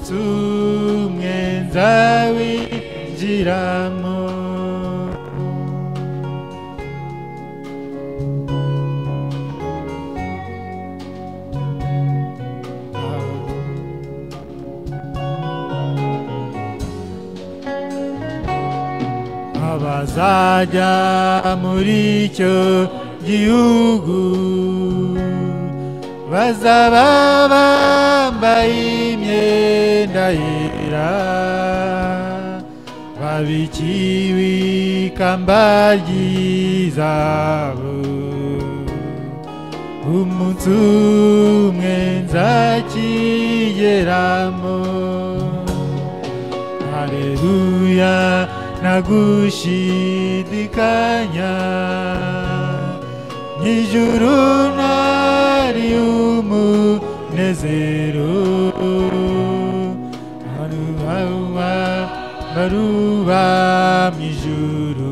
umunsi umwe nzawinjiramo. Abazajya muri icyo gihugu bazaba bambaye imyenda yera, babikiwe ikamba ry'izahabu. Umunsi umwe nzakigeramo. Haleluya, nagushidikanya, n'ijuru ntari umunezero. Baruba mw'ijuru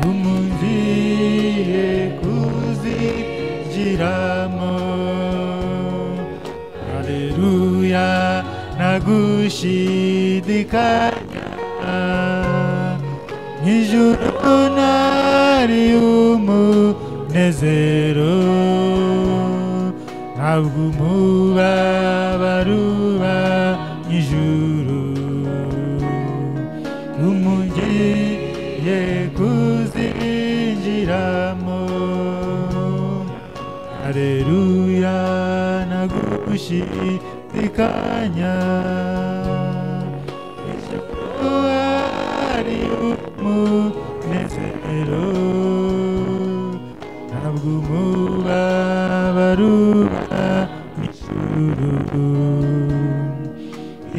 umunziye kuzinjiramo. Haleluya, nagushidikanya, n'ijuru ntari umunezero. Ntabwo umubabaro uba mw'ijuru umugiye kuzinjiramo. Haleluya, nagushidikanya, ijuru ari umunezero. Ntabwo umubabaro uba mw'ijuru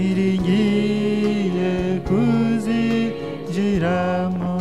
iringiye kuzinjiramo.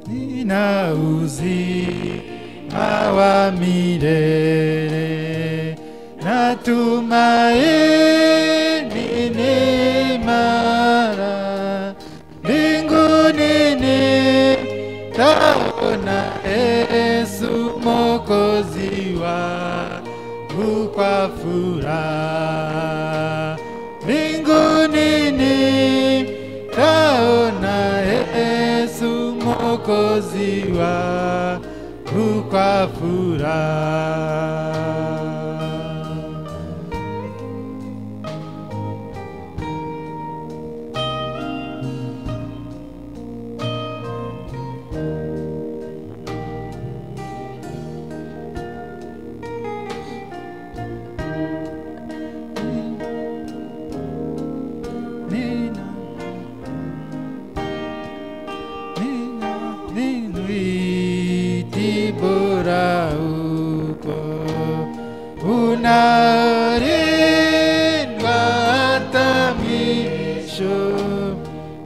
Nina uzima wa milele, natumaini ni imara. Mbinguni nitaona Yesu Mwokozi wangu kwa furaha. Mbinguni nitaona Yesu Mwokozi wangu kwa furaha. Unalindwa hata mwisho,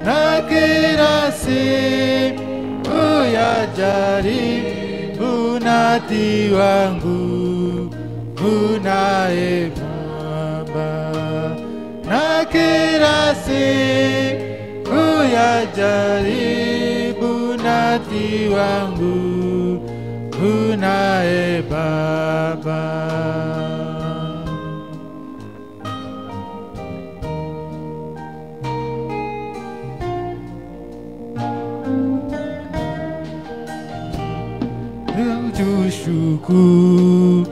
na kila siku ya jaribu unatiwa nguvu naye Baba. Na kila siku ya jaribu unatiwa nguvu naye Baba. Nashukuru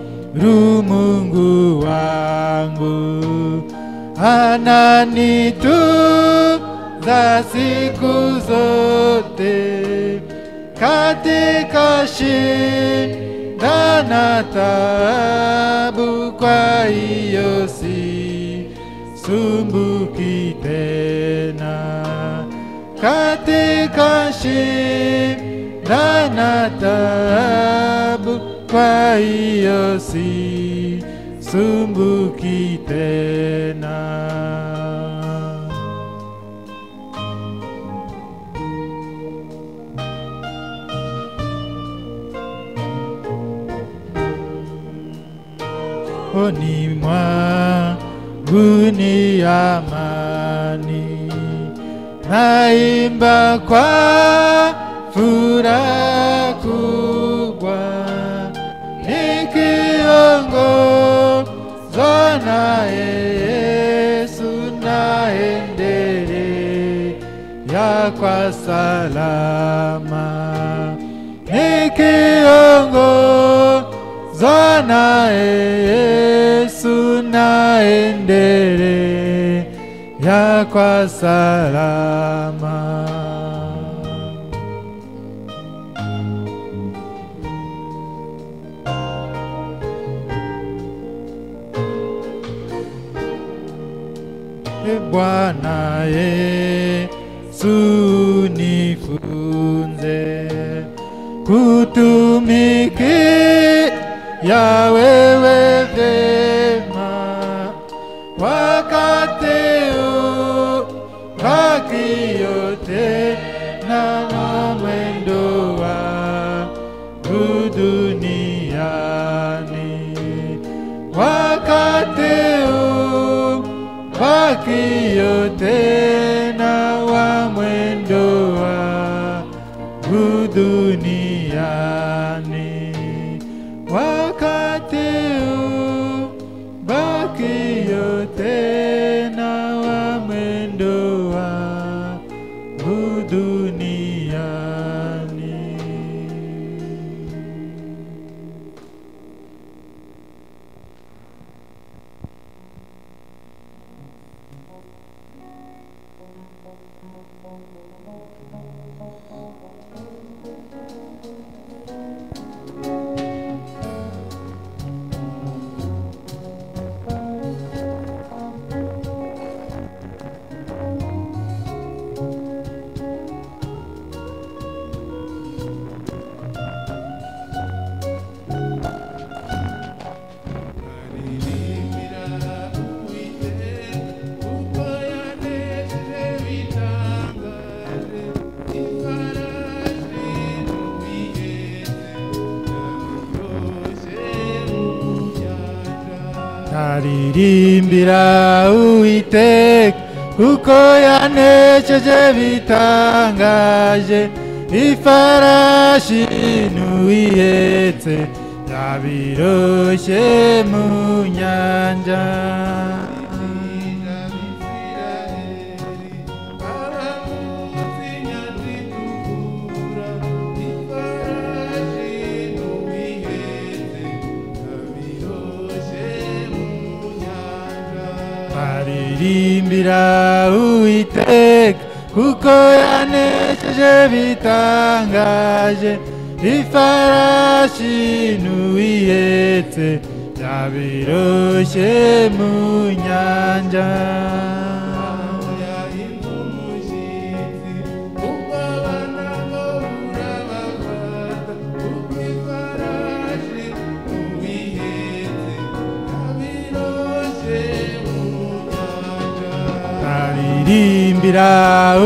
Mungu wangu, ananitunza siku zote, katika shida na taabu. Kwa hiyo sisumbuki tena, katika shida na taabu. Kwa hiyo sisumbuki tena. Ni mwangu ni amani, naimba kwa furaha kubwa, nikiongozwa naye Yesu, naendelea kwa salama, nikiongozwa naye Yesu, naendelea kwa salama. Bwana Yesu, nifunze kutumikia wewe vema, wakati ubaki yote na mwendo wangu duniani, wakati ubaki yote na mwendo wangu duniani, wakati ubaki yote na mwendo wangu duniani. Naririmbira Uwiteka kuko yanesheje bitangaje, ifarashi n'uwihetse yabiroshe mu nyanja. Naririmbira Uwiteka kuko yanesheje bitangaje, ifarashi n'uwihetse yabiroshe mu nyanja. Naririmbira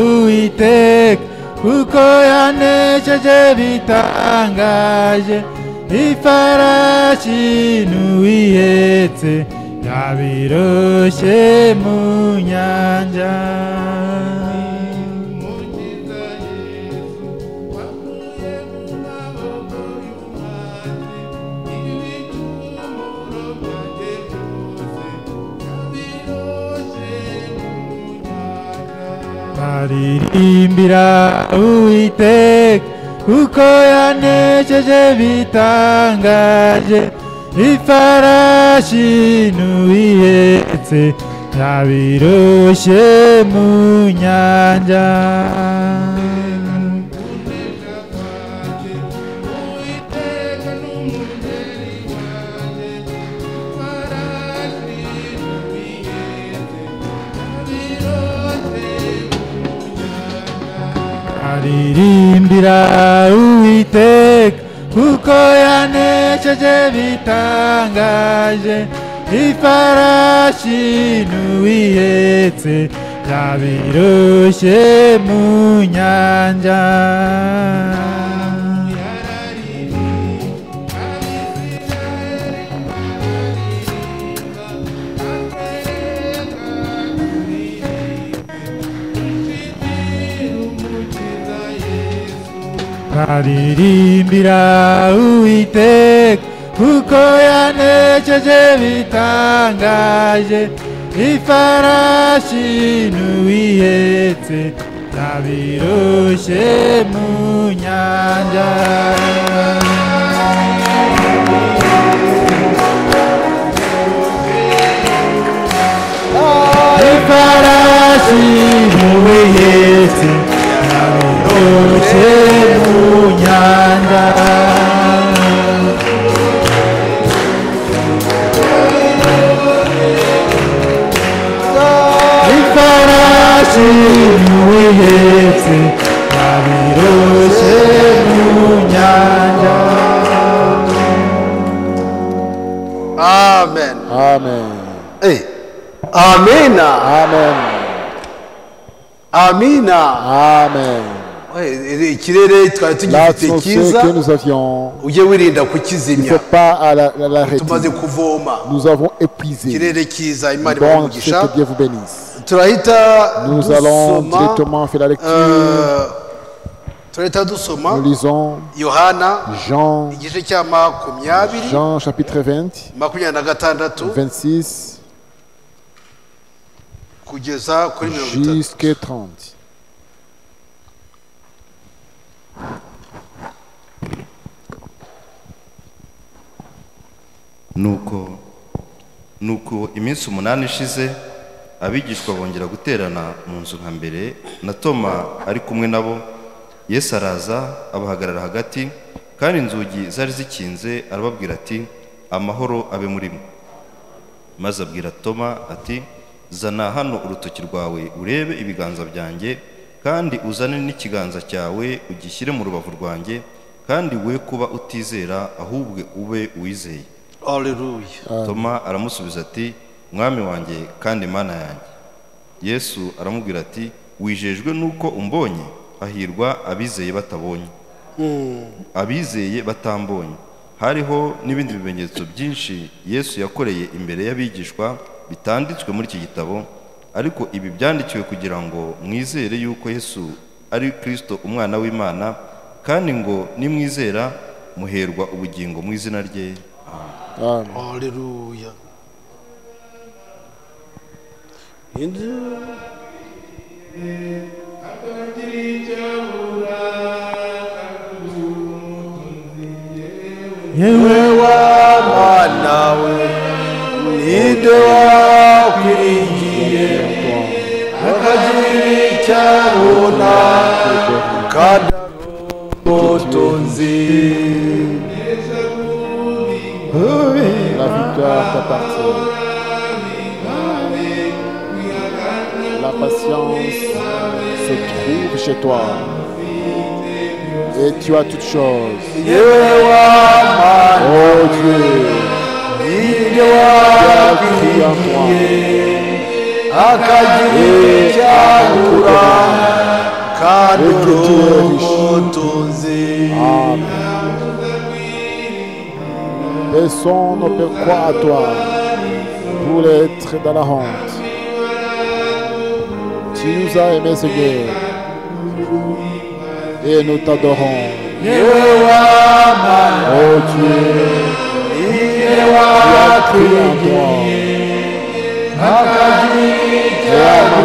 Uwiteka kuko yanesheje bitangaje, ifarashi n'uwihetse yabiroshe mu nyanja. Naririmbira Uwiteka kuko yanesheje bitangaje ifarashi n'uwihetse yabiroshye mu nyanja aririmbira Uwiteka kuko yanesheje bitangaje ifarashi n'uwihetse yabiroshye mu nyanja aririmbira Uwiteka kuko yanesheje bitangaje ifarashi n'uwihetse yabiroshye mu nyanja ifarashi n'uwihetse yabiroshye mu nyanja ifarashi n'uwihetse yabiroshye mu nyanja. Amen. Amen. Hey. Amina. Amen. Amina. Amen. Ikirere twari tugifite L'atmosphère cyiza que nous avions, ujye wirinda il ne kukizimya faut pas l'arrêter. tumaze kuvoma Nous avons épuisé. ikirere cyiza Imana Bon, ibamugisha que Dieu vous bénisse. turahita Nous allons dusoma directement faire la lecture. turahita dusoma Nous lisons Yohana Jean, igice cya makumyabiri Jean chapitre 20, 26 26 kugeza kuri 30. jusqu'à 30. nuko iminsi 8 ishize abigishwa bongera guterana mu nzu nka mbere na Toma ari kumwe nabo. Yesu araza abahagarara hagati kandi inzugi zari zikinze arababwira ati amahoro abe muri mwe. Maze abwira Toma ati zana hano urutoki rwawe urebe ibiganza byanjye kandi uzane n'ikiganza cyawe ugishyire mu rubavu rwanjye kandi we kuba utizera ahubwo ube uwizeye. Hallelujah. Toma aramusubiza ati mwami wanjye kandi mana yanjye. Yesu aramubwira ati wijejwe nuko umbonye, hahirwa abizeye batabonye. Abizeye batambonye. Hariho n'ibindi bimenyetso byinshi Yesu yakoreye imbere y'abigishwa bitanditswe muri iki gitabo, ariko ibi byandikiwe kugira ngo mwizere yuko Yesu ari Kristo umwana w'Imana, kandi ngo nimwizera muherwa ubugingo mu izina rye. Amen. Hallelujah. yewe Mana we ninde wakwiringiye akagira icyabona kandi ubutunzi. La victoire t'appartient. La patience se trouve chez toi. Et tu as toutes choses. yewe Mana Oh Dieu, ninde tu as cru en wakwiringiye toi. akagira icyabura kandi Et que tu es riche. ubutunzi. Amen. Personne ne peut croire à toi pour être dans la honte. Tu nous as aimés, Seigneur, et nous t'adorons. yewe Mana Oh Dieu, ninde tu as cru en toi. Et à ma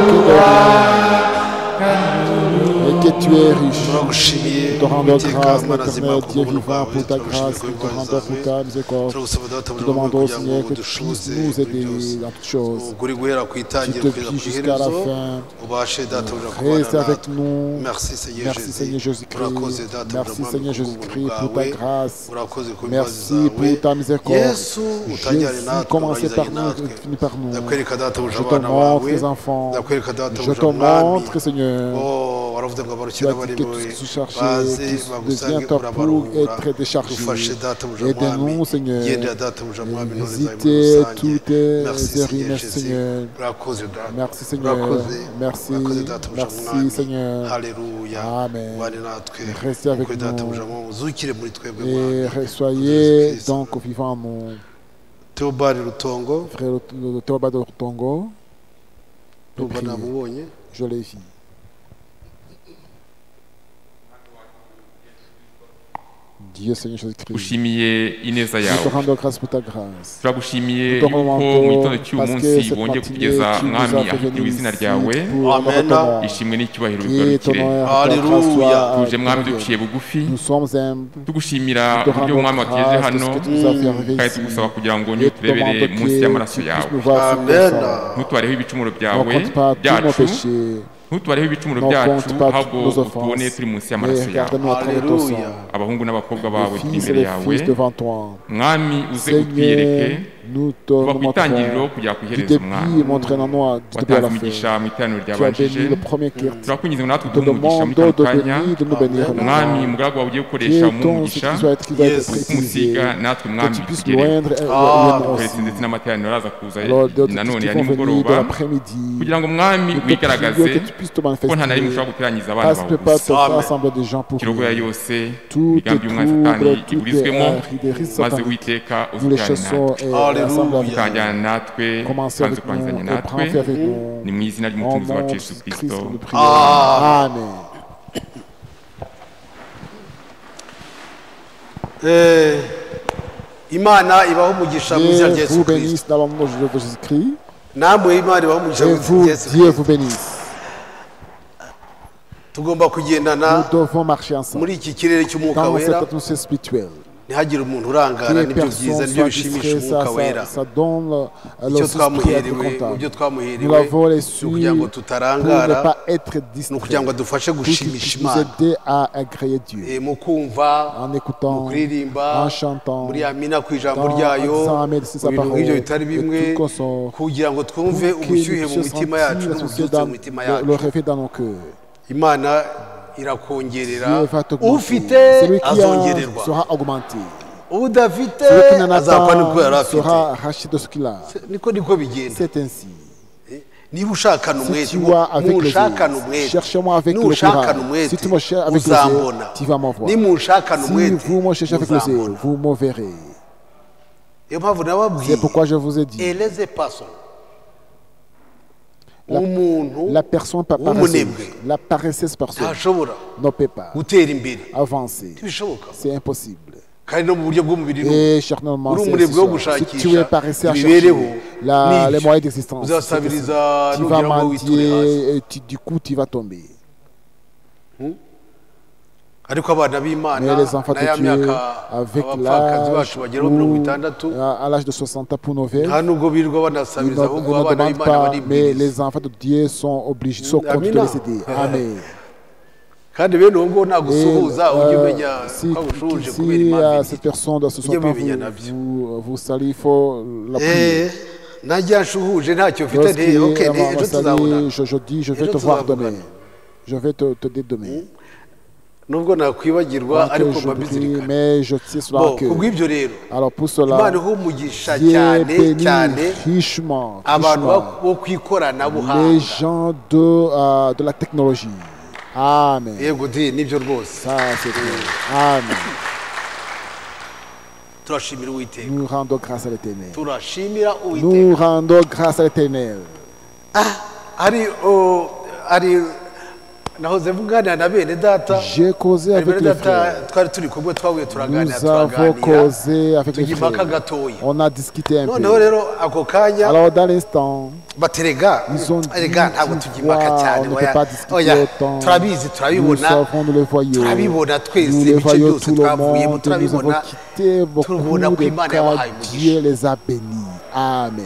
et que tu es riche. turagushimiye te rendons Uwiteka, grâce, Mana nzima, l'éternel ku Dieu bw'ubuntu vivant, bwawe, pour ta turagushimira grâce. ko Nous te imbabazi rendons pour zawe. ta miséricorde. turagusaba data Nous mu te demandons, kugira ngo Seigneur, que tu udushoboze puisses nous muri aider byose dans toutes choses. uguri guhera ku Tu itangiriro te kugeza plies ku jusqu'à la iherezo fin. ubashe data buja kubana Reste avec natwe. nous. Merci Seigneur Merci Seigneur Jésus. urakoze Jésus-Christ. data Merci buja Seigneur mwami kubw'ubuntu Jésus-Christ pour ta bwawe. grâce. urakoze ku mbabazi Merci pour zawe. ta miséricorde. Yesu utajyane Jésus, natwe commencez par urangizanye nous, natwe. finis par nous. ndakwereka data buja Je te abana montre bawe. les enfants. ndakwereka data Je buja te mwami. montre, Seigneur. Oh, waravuze ngo Tu abarukira as dit bari que muri tous qui sont chargés, baze tous bagusange deviennent pour urabaruhura. être déchargés. dufashe data buja Aidez-nous, mwami. Seigneur. gendera data buja mwami intore zawe muri Visitez rusange. toutes tes Merci ruines, Jésus. Seigneur. urakoze data. Merci, Seigneur. urakoze. Merci. urakoze data buja Merci, mwami. Seigneur. Haleluya. Amen. ubane natwe. Restez avec Ukuri data nous. buja mwami uzukire muri twebwe Et mwami. soyez Jésus-Christ. donc vivants en nous. Theobald Rutongo Frère Théobald de Tongo, ndumva namubonye. je l'ai vu. Dieu Seigneur Jésus-Christ. ushimiye ineza Nous te yawe rendons grâce pour ta grâce. turagushimiye Nous te yuko rendons mu gitondo cy'uyu parce munsi que cette wongeye matinée, kugeza tu nous mwami as fait ahitiriwe venir izina ici ryawe pour Amen. honorer ton nom. ishimwe n'icyubahiro Et ton bigarukire honneur, ta Alléluia. grâce soit tuje mwami glorieux. duciye bugufi Nous sommes humbles. tugushimira Nous te uburyo rendons mwami wategeje grâce de hano ce que tu nous as fait arriver kandi ici. tugusaba kugira ngo Et niyo te turebere demandons munsi que y'amaraso tu yawe puisses nous voir sur Amen. ton sang. ntutubareho ibicumuro Ne byawe compte pas tous nos byacu péchés. ntutubareho ibicumuro Ne byacu compte pas ahubwo nos utubone offenses. turi munsi Mais y'amaraso yawe regarde-nous à travers ton sang. Alléluia. abahungu n'abakobwa bawe Les turi fils et imbere les yawe fils devant toi. mwami uze utwiyereke Seigneur, nous te kuva ku itangiriro montrons kugera ku du iherezo début mwami et montrez-nous du début à watanze la fin. imigisha mu iteraniro Tu as ryabanjije béni le premier culte. turakwinginze ngo natwe Te uduhe umugisha muri demandons kano de kanya bénir, de nous bénir Amen. mwami maintenant. umugaragu wawe ugiye Que gukoresha umuha ton umugisha qui soit qui va Yes. être utilisé, umusiga natwe que mwami tu puisses bitugere loindre twese aussi. ndetse n'amateraniro araza kuza Alors, d'autres nanone qui ya vont venir de nimugoroba l'après-midi, kugira ngo mwami nous te wigaragaze prions que tu puisses te ko nta na rimwe manifester. ushobora guteranyiza abana Parce bawe que pas te gusa Amen. rassembler des gens pour kirogoya rien. yose Tout imigambi est y'umwami satani trouble, tout iburizwemo est des risques maze sataniques. witeka Nous les uzutane chassons natwe et Alléluia. rassemblons avec ukajyana nous. natwe Commencez kandi avec nous ukanzanya et natwe prends fait avec nous. ni mu izina En ry'umucunguzi nom wacu de yesu Christ, kirisito nous prions. Amen. Imana ibaho umugisha mu izina rya Dieu Yesu vous Kristo. bénisse dans le nom de Jésus-Christ. namwe Imana ibaho umugisha Et mu izina vous, rya Yesu Dieu Kristo. vous bénisse. tugomba kugendana Nous devons marcher ensemble muri iki kirere cy'umwuka dans wera cette atmosphère spirituelle. ntihagire umuntu urangara Que nibyo byiza personne nibyo soit bishimisha distrait, umwuka wera ça donne le icyo esprit à être twamuherewe mu byo comptable. Nous twamuherewe l'avons ni reçu ukugira ngo pour ne tutarangara pas être ni distrait, ukugira ngo adufashe pour qu'il gushimisha puisse nous Imana aider à agréer Dieu. mu kumva En mu écoutant, kuririmba en chantant, muri amina ku ijambo en ryayo disant Amen, c'est sa mu bintu parole, nk'ibyo bitari bimwe et tout qu'on s'en- kugira ngo twumve pour ubushyuhe qu'il mu puisse mitima sentir yacu la n'ububyutse société mu mitima dans- yacu le réveil dans nos cœurs. imana irakongerera Dieu va t'augmenter. ufite Celui qui azongererwa a sera augmenté. udafite Celui qui n'en a azapfa niko yari pas afite sera arraché de ce qu'il a. niko bigenda C'est ainsi. niba ushakana Si umwete tu as avec le nushakana zèle, umwete cherchez-moi avec le nushakana courage. umwete Si tu me cherches avec le uzambona zèle, tu vas m'envoyer. nimunshakana Si umwete vous me cherchez avec le zèle, uzambona vous me verrez. niyo mpamvu nababwiye C'est pourquoi je vous ai dit, eleze paso La- umuntu la personne paresseuse, w'umunebwe la paresseuse personne ntashobora ne peut pas gutera imbere avancer. ntibishoboka C'est impossible. kandi no mu buryo bw'umubiri Et charnellement, uri c'est umunebwe wo ça. Si tu es gushakisha paresseux à imibereho chercher les n'ibyo moyens d'existence, uzasabiriza tu vas nugira ngo witure hasi mendier et du coup tu vas tomber. ariko abana Mais b'imana les enfants na ya de Dieu, myaka avec abapfakazi l'âge bacu bageraho mirongo où, itandatu à l'âge de 60 ans pour nos vœux, nta nubwo birirwa ils banasabiriza ne ahubwo abana demandent b'imana pas, mais baribwiriza les enfants de Dieu sont obligés, sont contraints de Amina. les aider. Amen. kandi bene uwo nguwo Et nagusuhuza ujye umenya si, ko agushuje si kubera impamvu cette ebyiri personne de ce Ujye soir ubimenya nabyo. vous salue, il faut la prier. najya nshuhuje ntacyo mfite nti ok ejo tuzabona je dis, je vais Ejo te voir tuzavugana. demain. Je vais te dire demain. nubwo nakwibagirwa Donc, ariko je mba prie, mbizirikana mais je tire cela Bon, en cœur. kubw'ibyo rero Alors pour imana cela, iha umugisha Dieu cyane bénit cyane richement, abantu richement bo ku les ikoranabuhanga gens de la technologie. Amen. yego di nibyo rwose Ça, c'est vrai. Amen. turashimira uwiteka Nous rendons grâce à l'Éternel. turashimira uwiteka Nous rendons grâce à l'Éternel. hari nahoze mvuganira na bene data J'ai causé avec bene les data frères. twari turi kumwe twahuye turaganira Nous avons causé avec les tujya impaka frères. gatoya On a discuté un noneho peu. rero ako kanya Alors dans l'instant, baterega ils ont dit erega ntabwo tujya impaka toutefois, cyane on ne peut pas discuter oya autant. turabizi Nous turabibona savons, nous le voyons. turabibona twese Nous le ibice voyons byose tout le twavuyemo monde. Nous avons turabibona quitté beaucoup turabona ko de Imana cas. yabahaye umugisha Dieu les a bénis. Amen.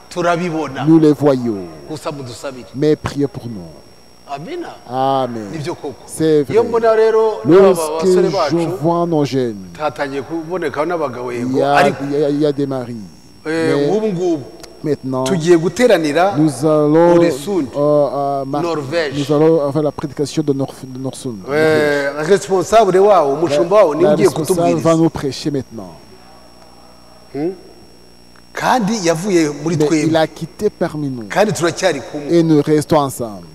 turabibona Nous les voyons. gusa mudusabire Mais priez pour nous. amina Amen. nibyo koko C'est iyo vrai. mbona rero n'aba basore Lorsque bacu je vois nos jeunes, hatangiye kubonekaho n'abagabo il yego y a, ariko il y a des maris. Mais nk'ubu ngubu maintenant, tugiye guteranira nous allons, Oresund, marquer- Norvège. nous allons faire la prédication de Norsund. responsable wawo umushumba wawo niwe La ugiye responsable va kutubwiriza nous prêcher maintenant. kandi yavuye muri Mais il twebwe a quitté parmi nous. kandi turacyari kumwe Et nous restons ensemble.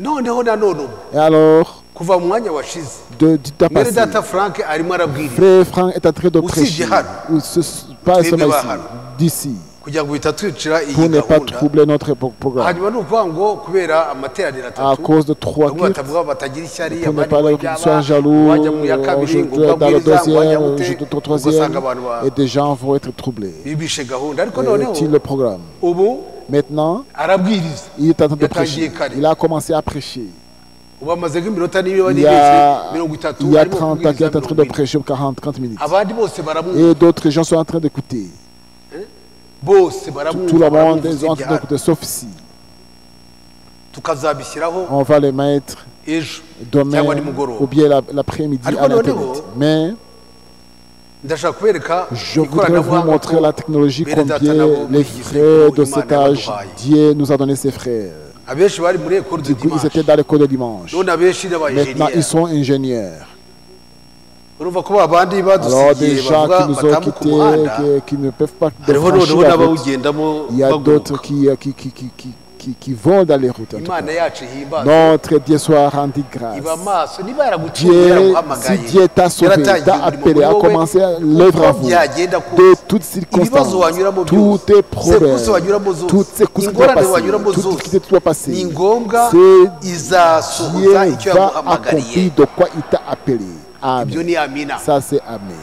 noneho nanone ubu Et alors, kuva mu mwanya washize du temps mwene passé, data frank arimo arabwiriza Frère Franck est en train de Aussi prêcher. jihad. Pas Twebwe seulement bahano. ici, d'ici, kugira ngo bitatwicira iyi pour ne pas gahunda troubler notre programme. hanyuma ni ukuvuga ngo kubera amateraniro À atatu cause de trois bamwe cultes, batavuga batagira ishyari pour ne abandi pas ngo qu'ils byaba soient jaloux, wajya mu ya kabiri ngo dans le ubwabwiriza ngo wajya deuxième, gute au ugasanga troisième, abantu et des gens vont être troublés. bibishe gahunda ariko noneho Est-il le programme? ubu Maintenant, arabwiriza il est en train de Yatangiye prêcher. kare. Il a commencé à prêcher. ubu amaze nk'iminota niba Il y nibeshye a, mirongo itatu il y a arimo 30 ans qu'il est en train de kubwiriza prêcher 40 minutes. abandi bose baramwumva Et d'autres gens sont en train d'écouter. bose Tout le baramwumva monde baramwumva est en train ibyaha. d'écouter, sauf ici. tukazabishyiraho On va les mettre ejo demain cyangwa nimugoroba ou bien l'après-midi Ariko à noneho, l'internet. Mais ndashaka kubereka je voudrais vous montrer la technologie, bene data combien nabo les bigize frères ko de Imana cet âge, yabaduhaye. Dieu nous a donné ses frères. abenshi bari muri ekoro de Du coup, ils dimanche étaient dans l'école de dimanche. none abenshi Maintenant, ils n'abayenjeniyeri sont ingénieurs. urumva ko babandi Alors, des badusigiye gens bavuga qui nous ont batambuka quittés, umuhanda qui ne peuvent pas hariho franchir noneho la route. n'abawugendamo Il y a d'autres baguruka qui vont dans les routes. En tout cas. imana yacu ihimbaza Notre Dieu soit rendu grâce. iba maso niba yaraguciye Dieu, si yaraguhamagaye Dieu t'a sauvé, yaratangiye t'a umurimo appelé, muri a wowe, commencé l'œuvre à uko vous, byagenda de kose toutes circonstances, ibibazo wanyuramo tous byose tes problèmes, sekuse wanyuramo zose toutes ces courses qui doivent ingorane passer, wanyuramo tout ce zose qui doit passer, ni ngombwa c'est izasohoza Dieu icyo va yaguhamagariye accomplir de quoi il t'a appelé. ibyo Amen. ni amina Ça c'est Amen.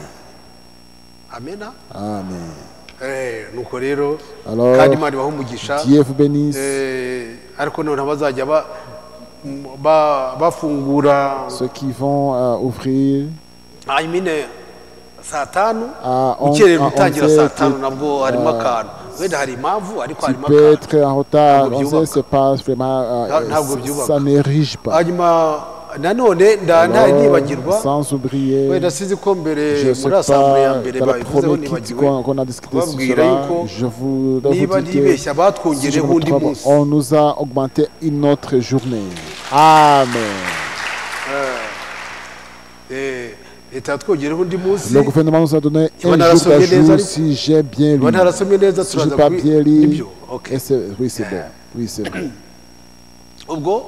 amena Amen. nuko rero Alors, kandi imana ibaha umugisha Dieu vous bénisse. ariko noneho bazajya bafungura Ceux qui vont ouvrir hanyuma saa tanu à ukereye gutangira saa 11 tanu nabwo harimo akantu wenda hari impamvu ariko tu harimo peux akantu être en retard. Ntabwo On sait, byubaka. c'est pas vraiment, Ntabwo byubaka. ça n'érige pas. hanyuma nanone ntari nibagirwa Sans oublier, wenda sinzi ko mbere je ne sais muri asambure ya pas, mbere dans la babivuzeho première nibagiwe qu'on a discuté sur kubabwira cela, yuko je voudrais niba vous dire que ntibeshya si je batwongereho me undi trompe, munsi on nous a augmenté une autre journée. Amen. leta yatwongereho undi munsi Le gouvernement nous a donné Iba un jour narasomye neza d'ajout ariko- si j'ai bien lu. niba ntarasomye neza Si je n'ai turaza pas bien lu, nibyo okay. et oui, c'est bon. Oui, c'est bon. ubwo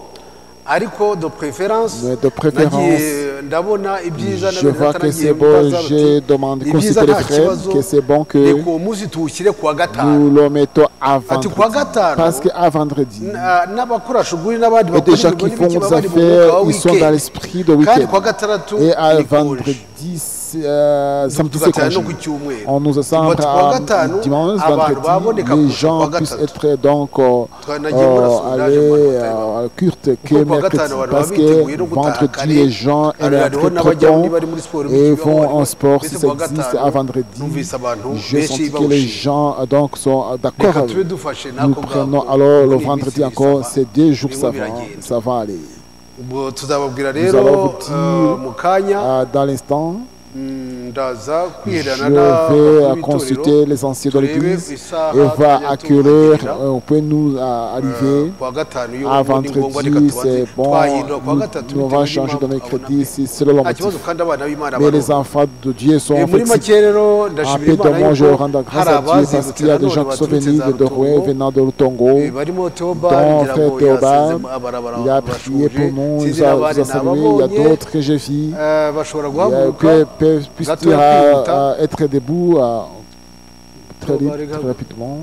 ariko de préférence Mais de préférence, nagiye ndabona ibyiza Je vois que c'est bon, j'ai demandé, consulté les frères, que c'est bon que reka uwo munsi tuwushyire kuwa gatanu nous le mettons à ati kuwa vendredi. gatanu Parce qu'à vendredi, n'abakora shuguri n'abandi et des gens qui font des affaires, ils sont dans l'esprit de kandi kuwa week-end. gatandatu Et à ni konje. vendredi, samedi, c'est tugatana no congé. ku cyumweru On nous assemble Tuba kuwa à gatanu, dimanche, abantu baboneka vendredi, les kurusha kuwa gens puissent gatatu. être donc Twanagiye muri sondage aller mu manota à la culte que kuwa mercredi. gatanu abantu Parce baba biteguye que no gutaha vendredi, kare les gens hariho aiment être n'abajya bons niba ari muri siporo et bikibaho, vont en ariko sport si mbese ça kuwa existe gatanu à vendredi. numvise abantu Je benshi sens que les bawushima gens donc sont d'accord reka avec tube nous. dufashe Nous n'ako prenons ngako alors le muri iyi vendredi minsi encore, bisaba. c'est 2 jours, Birimo ça va, biragenda. ça va aller. ubwo tuzababwira Nous allons rero vous dire, mu kanya Dans l'instant, ndaza kwiherana je vais consulter les anciens de l'église et va accueillir, on peut nous arriver kuwa gatanu iyo à ubundi ngombwa reka vendredi, tubanze c'est bon, twahindura kuwa gatatu on bitewe va changer de n'impamvu mercredi si c'est le nta kibazo motif. kandi abana b'imana Mais les barumva. enfants de Dieu sont muri make flexibles. rero En ndashimira peu de imana mots, je yuko rends grâce hari à Dieu parce abazindutse qu'il y a des nanone gens qui sont baturutse venus za de Dorohé, Rutongo venant de Lutongo. barimo Theobald Dont ngira frère ngo Théobald, yasize abarabara il a prié pour nous, il sinzi nous n'abandi a salué. Il y a nababonye d'autres que j'ai vus. bashobora guhaguruka Puisse-t-il être debout très vite, très rapidement.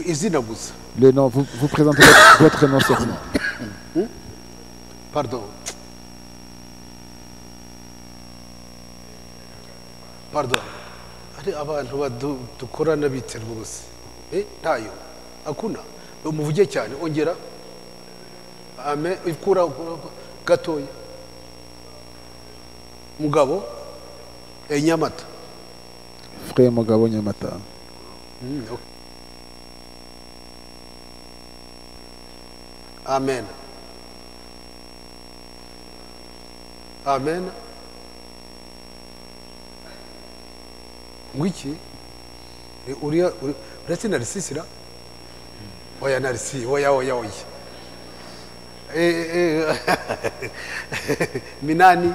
izina gusa. Le nom, vous présentez votre nom seulement. Pardon. Pardon. Hari abantu dukorana bite rwose. Ntayo. Akuna. Umuvuge cyane ongera. Ame ikura gatoya. Mugabo Nyamata. Frère Mugabo Nyamata. Okay. Amen. Amen. Wiki uriya uretse narisisira oya narisi oya Minani.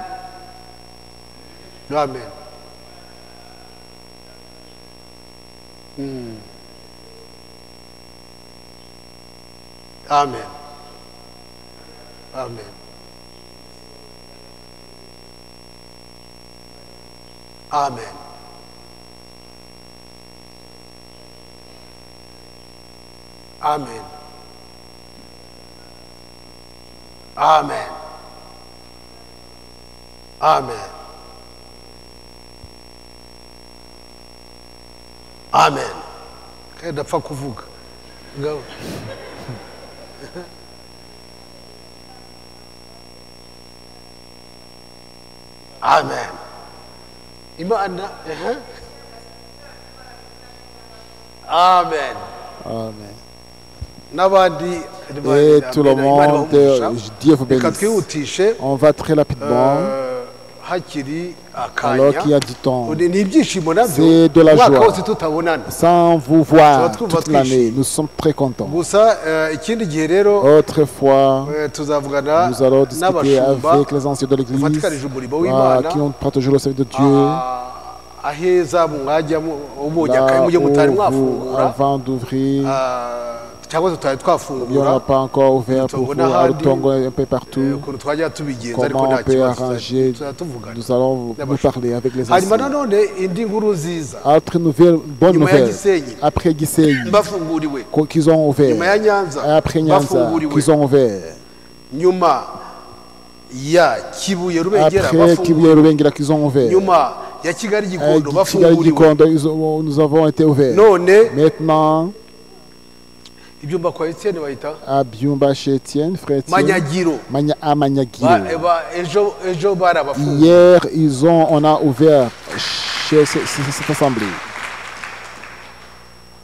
Amen. Amen. Amen. Amen. Amen. Amen. Amen. Amen. Kada fa kuvuga. Ngaho. Amen. Imana. Amen. Amen. N'abandi et tout le monde, Dieu vous bénisse. On va très rapidement. Alors qu'il y a du temps, c'est de la joie. Sans vous voir toute l'année, nous sommes très contents. Autrefois, nous allons discuter avec les anciens de l'Église qui ont partagé le service de Dieu. Là où, avant d'ouvrir, il n'y en a pas encore ouvert pour vous un peu partout. Comment on peut arranger? Nous allons nous parler avec les anciens. Autre nouvelle, bonne nouvelle. Après Gisenyi, qu'ils ont ouvert. Après Nyanza, qu'ils ont ouvert. Après Kibuye Rubengera, qu'ils ont ouvert. Kigali Gikondo, nous avons été ouverts. Maintenant, à Byumba chez Étienne, frère Étienne, à Manyagiro. Hier, on a ouvert chez cette assemblée.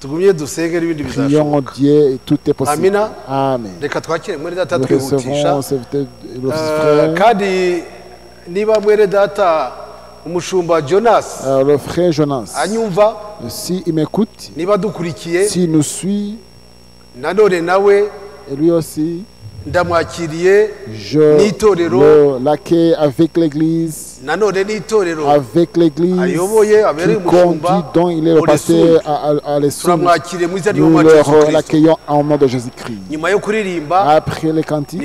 Prions Dieu et tout est possible. Amen. Nous recevons le frère Jonas. S'il m'écoute, s'il nous suit, et lui aussi, je l'accueille avec l'église, qui conduit, dont il est le pasteur à l'esprit. Nous l'accueillons en nom de Jésus-Christ. Après les cantiques,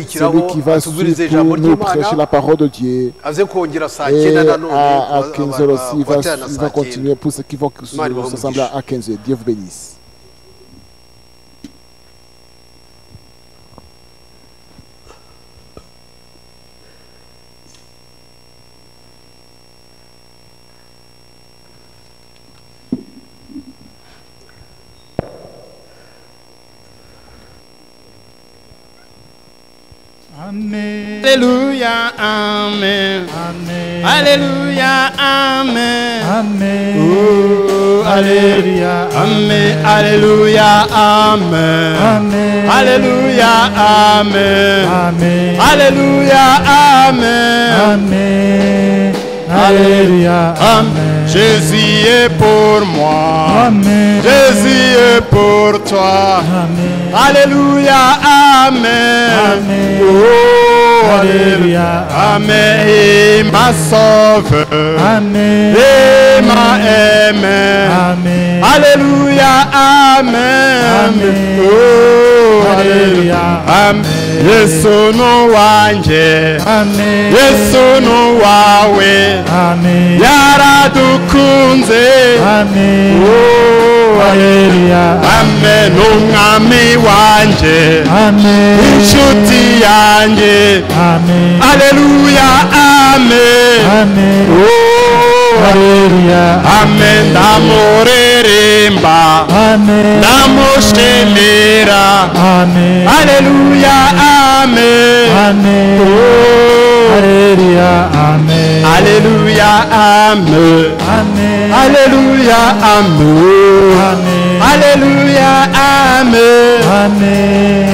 c'est lui qui va suivre pour nous prêcher la parole de Dieu. Et à 15h aussi, il va continuer pour ceux qui vont s'assembler à 15h. Dieu vous bénisse. Amen. Alléluia, Amen. Amen. Alléluia, Amen. Amen. Oh, Alléluia. Amen. Alléluia, Amen. Amen. Alléluia, Amen. Amen. Alléluia, Amen. Amen. Alléluia. Amen. Jésus est pour moi. Amen. Jésus est pour toi. Amen. Alléluia, Amen. Amen. Oh, Alléluia. Amen. Il m'a sauvé. Amen. Il m'a aimé. Amen. Alléluia, Amen. Amen. Oh, Alléluia. Amen. Yesu nuwanje Amen. Yesu nuwawe Amen. yaradukunze Amen. Oh, Hallelujah. Amen umwami wanje Amen. inshuti yanjye Amen. Haleluya amen Amen. Oh, Hallelujah. amen ndamureremba Amen. ndamushimira Amen. Haleluya amen Amen. Oh, Hallelujah. Amen. Haleluya amen Amen. Haleluya amen Amen. Haleluya amen Amen.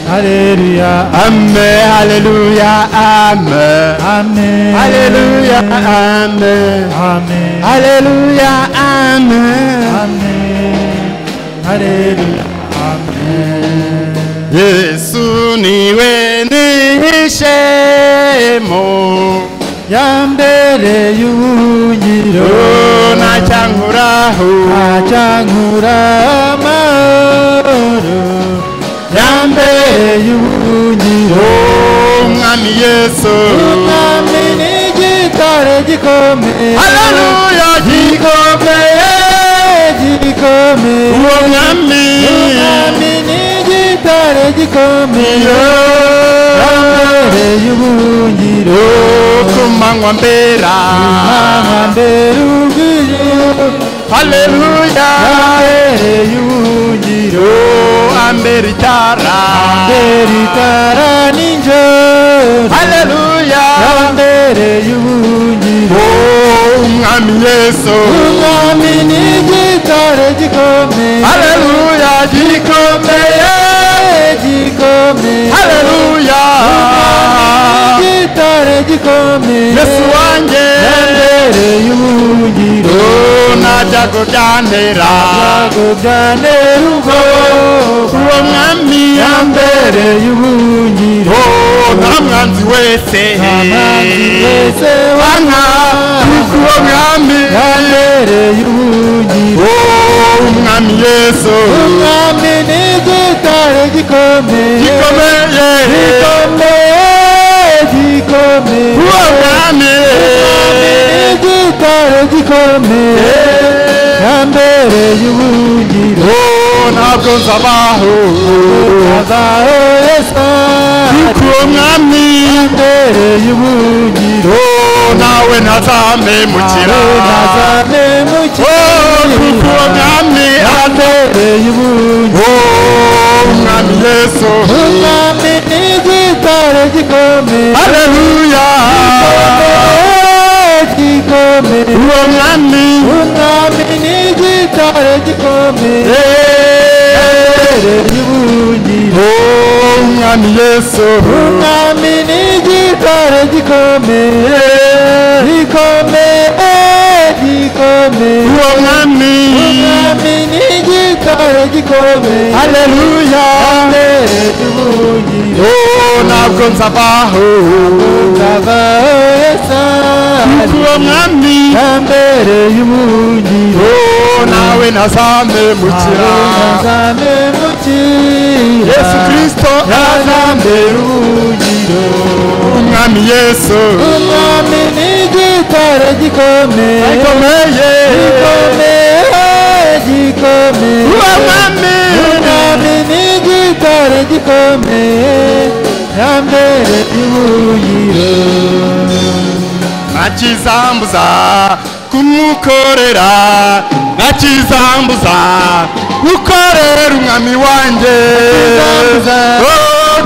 Hallelujah. amen Haleluya amen Amen. Haleluya amen Amen. Haleluya amen Amen. Hallelujah. Amen. Yesu niwe nihishemo Yambere y'ubuhungiro nacankuraho acankura amahoro yambere y'ubuhungiro umwami Yesu umwami n'igitare gikomeye Haleluya gikomeye gikomeye uwo mwami umwami n'igitare gikomeye yambere y'ubuhungiro kumanywa mbera mbere ubwiro Haleluya yambere y'ubuhungiro ambera itara mbere itara n'injoro Haleluya yambere y'ubuhungiro umwami Yesu umwami n'igitare gikomeye Haleluya gikomeye gikomeye Haleluya igitare gikomeye Yesu wanjye yambere y'ubuhungiro najyago byantera ntabwo byantera ubwoba uwo mwami yambere y'ubuhungiro nta mwanzi wese nta mwanzi wese wanka kuko uwo mwami yambere y'ubuhungiro umwami Yesu umwami n'igitare gikomeye gikomeye gikomeye uwo mwami n'igitare gikomeye yambere y'ubuhungiro ntabwo nzabaho azaho Yesu kuko uwo mwami yambere y'ubuhungiro nawe ntazamemukira ntazamemukira kuko uwo mwami yambere y'ubuhungiro umwami Yesu umwami n'igitare gikomeye Haleluya gikomeye uwo mwami umwami n'igitare gikomeye yambere y'ubuhungiro umwami Yesu umwami n'igitare gikomeye gikomeye gikomeye uwo mwami umwami n'igitare gikomeye Haleluya yambere y'ubuhungiro ntabwo nzabaho nzabaho Yesu kuko uwo mwami yambere y'ubuhungiro nawe ntazamemukira ntazamemukira Yesu Kristo yazambere ubuhungiro umwami Yesu umwami n'igitare gikomeye gikomeye gikomeye uwo mwami umwami n'igitare gikomeye yambere y'ubuhungiro ntakizambuza kumukorera ntakizambuza gukorera umwami wanjye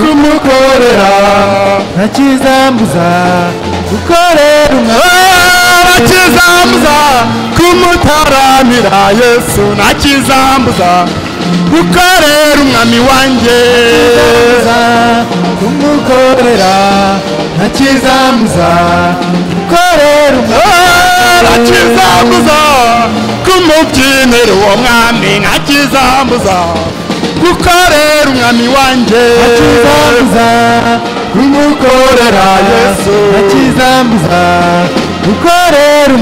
kumukorera ntakizambuza gukorera ntakizambuza kumutaramira Yesu ntakizambuza gukorera umwami wanjye kumukorera ntakizambuza gukorera ntakizambuza kumubyinira uwo mwami ntakizambuza gukorera umwami wanjye ntakizambuza kumukorera Yesu ntakizambuza gukorera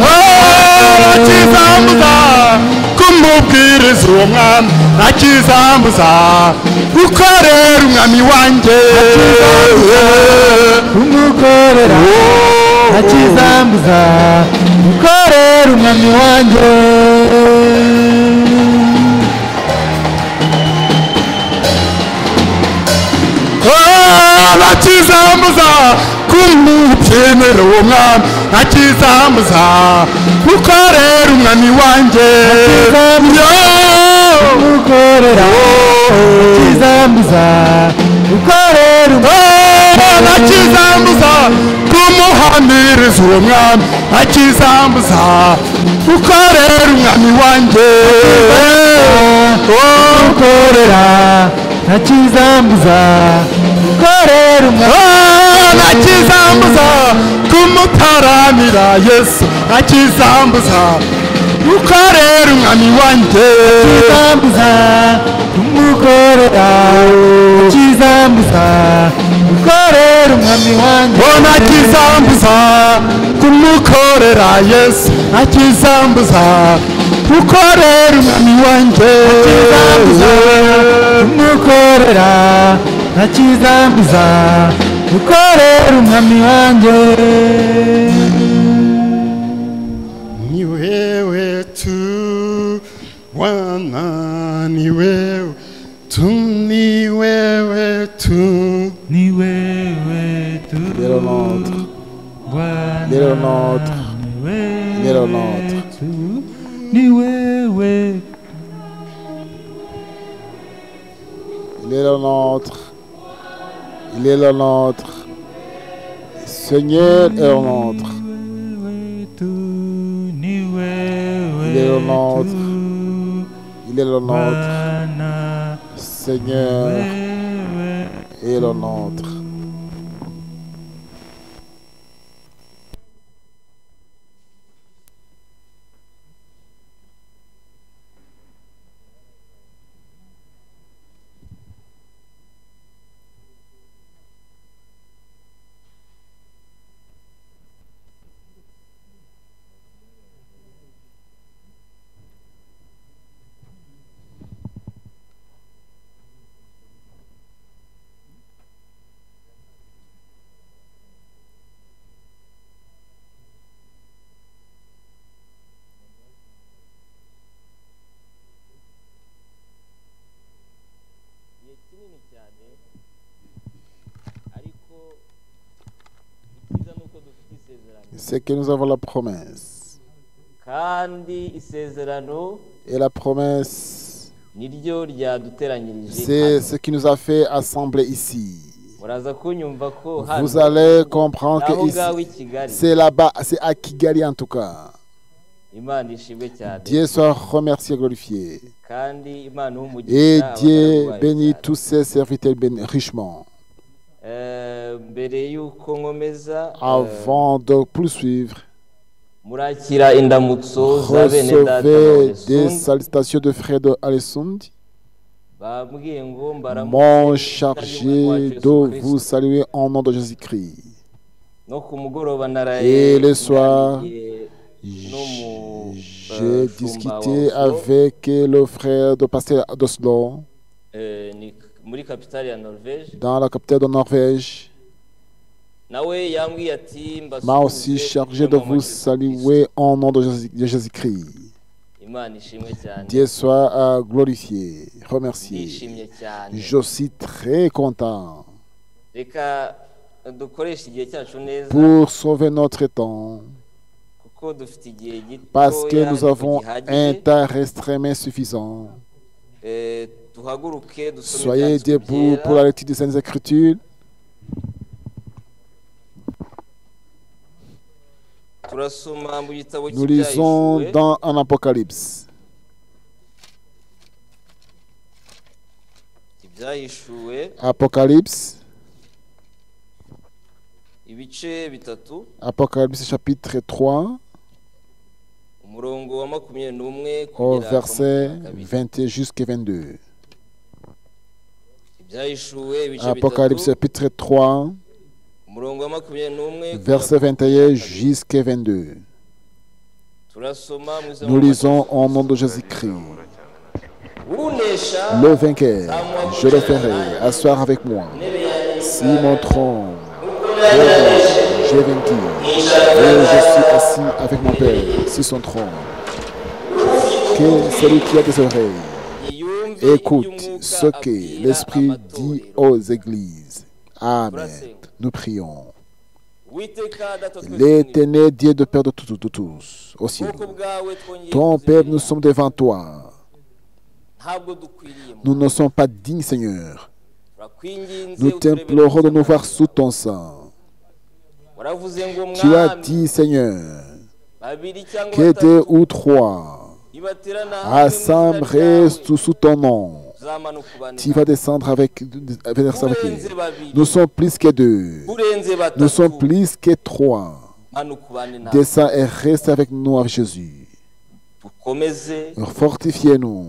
ntakizambuza kumubwiriza uwo mwami ntakizambuza gukorera umwami wanjye kumukorera ntakizambuza gukorera umwami wanjye ntakizambuza kumubyinira uwo mwami ntakizambuza gukorera umwami wanjye kumukorera ntakizambuza gukorera ntakizambuza kumuhamiriza uwo mwami ntakizambuza gukorera umwami wanjye gukorera ntakizambuza gukorera umwami ntakizambuza kumutaramira Yesu ntakizambuza gukorera umwami wanjye ntakizambuza kumukorera ntakizambuza gukorera umwami wanjye ntakizambuza kumukorera Yesu ntakizambuza gukorera umwami wanjye kumukorera ntakizambuza gukorera umwami wanjye ni wewe tu Bwana ni wewe tu ni wewe tu ni wewe tu Il est le nôtre. Bwana Il est le nôtre. Il est le nôtre. ni wewe Il est le nôtre. Il est le nôtre. Seigneur est le nôtre. Il est le nôtre. Il est le nôtre. Seigneur est le nôtre. C'est que nous avons la promesse. Et la promesse, c'est ce qui nous a fait assembler ici. Vous allez comprendre que ici, c'est là-bas, c'est à Kigali en tout cas. Dieu soit remercié et glorifié. Et Dieu bénit tous ses serviteurs richement. Avant de poursuivre, recevez des salutations de frères de Alessandri. M'ont chargé de vous saluer en nom de Jésus-Christ. Et le soir, j'ai discuté avec le frère de pasteur d'Oslo dans la capitale de Norvège. M'a aussi chargé de vous saluer en nom de Jésus-Christ. Dieu soit glorifié, remercié. Je suis très content pour sauver notre temps, parce que nous avons un temps restreint suffisant. Soyez debout pour la lecture des Saintes Écritures. Nous lisons dans un Apocalypse. Apocalypse. Apocalypse chapitre 3. Au verset 21 jusqu'à 22. Apocalypse chapitre 3. Verset 21 jusqu'à 22. Nous lisons au nom de Jésus-Christ. Le vainqueur, je le ferai asseoir avec moi. Si mon trône, j'ai vaincu, et je suis assis avec mon Père sur son trône. Que celui qui a des oreilles écoute ce que l'Esprit dit aux églises. Amen. Nous prions. L'Éternel Dieu de Père de tous, au ciel. Ton Père, nous sommes devant toi. Nous ne sommes pas dignes, Seigneur. Nous t'implorons de nous voir sous ton sang. Tu as dit, Seigneur, que 2 ou 3 assemblés sous ton nom, tu vas descendre avec eux. Nous sommes plus que 2. Nous sommes plus que 3. Descends et reste avec nous, avec Jésus. Fortifiez-nous.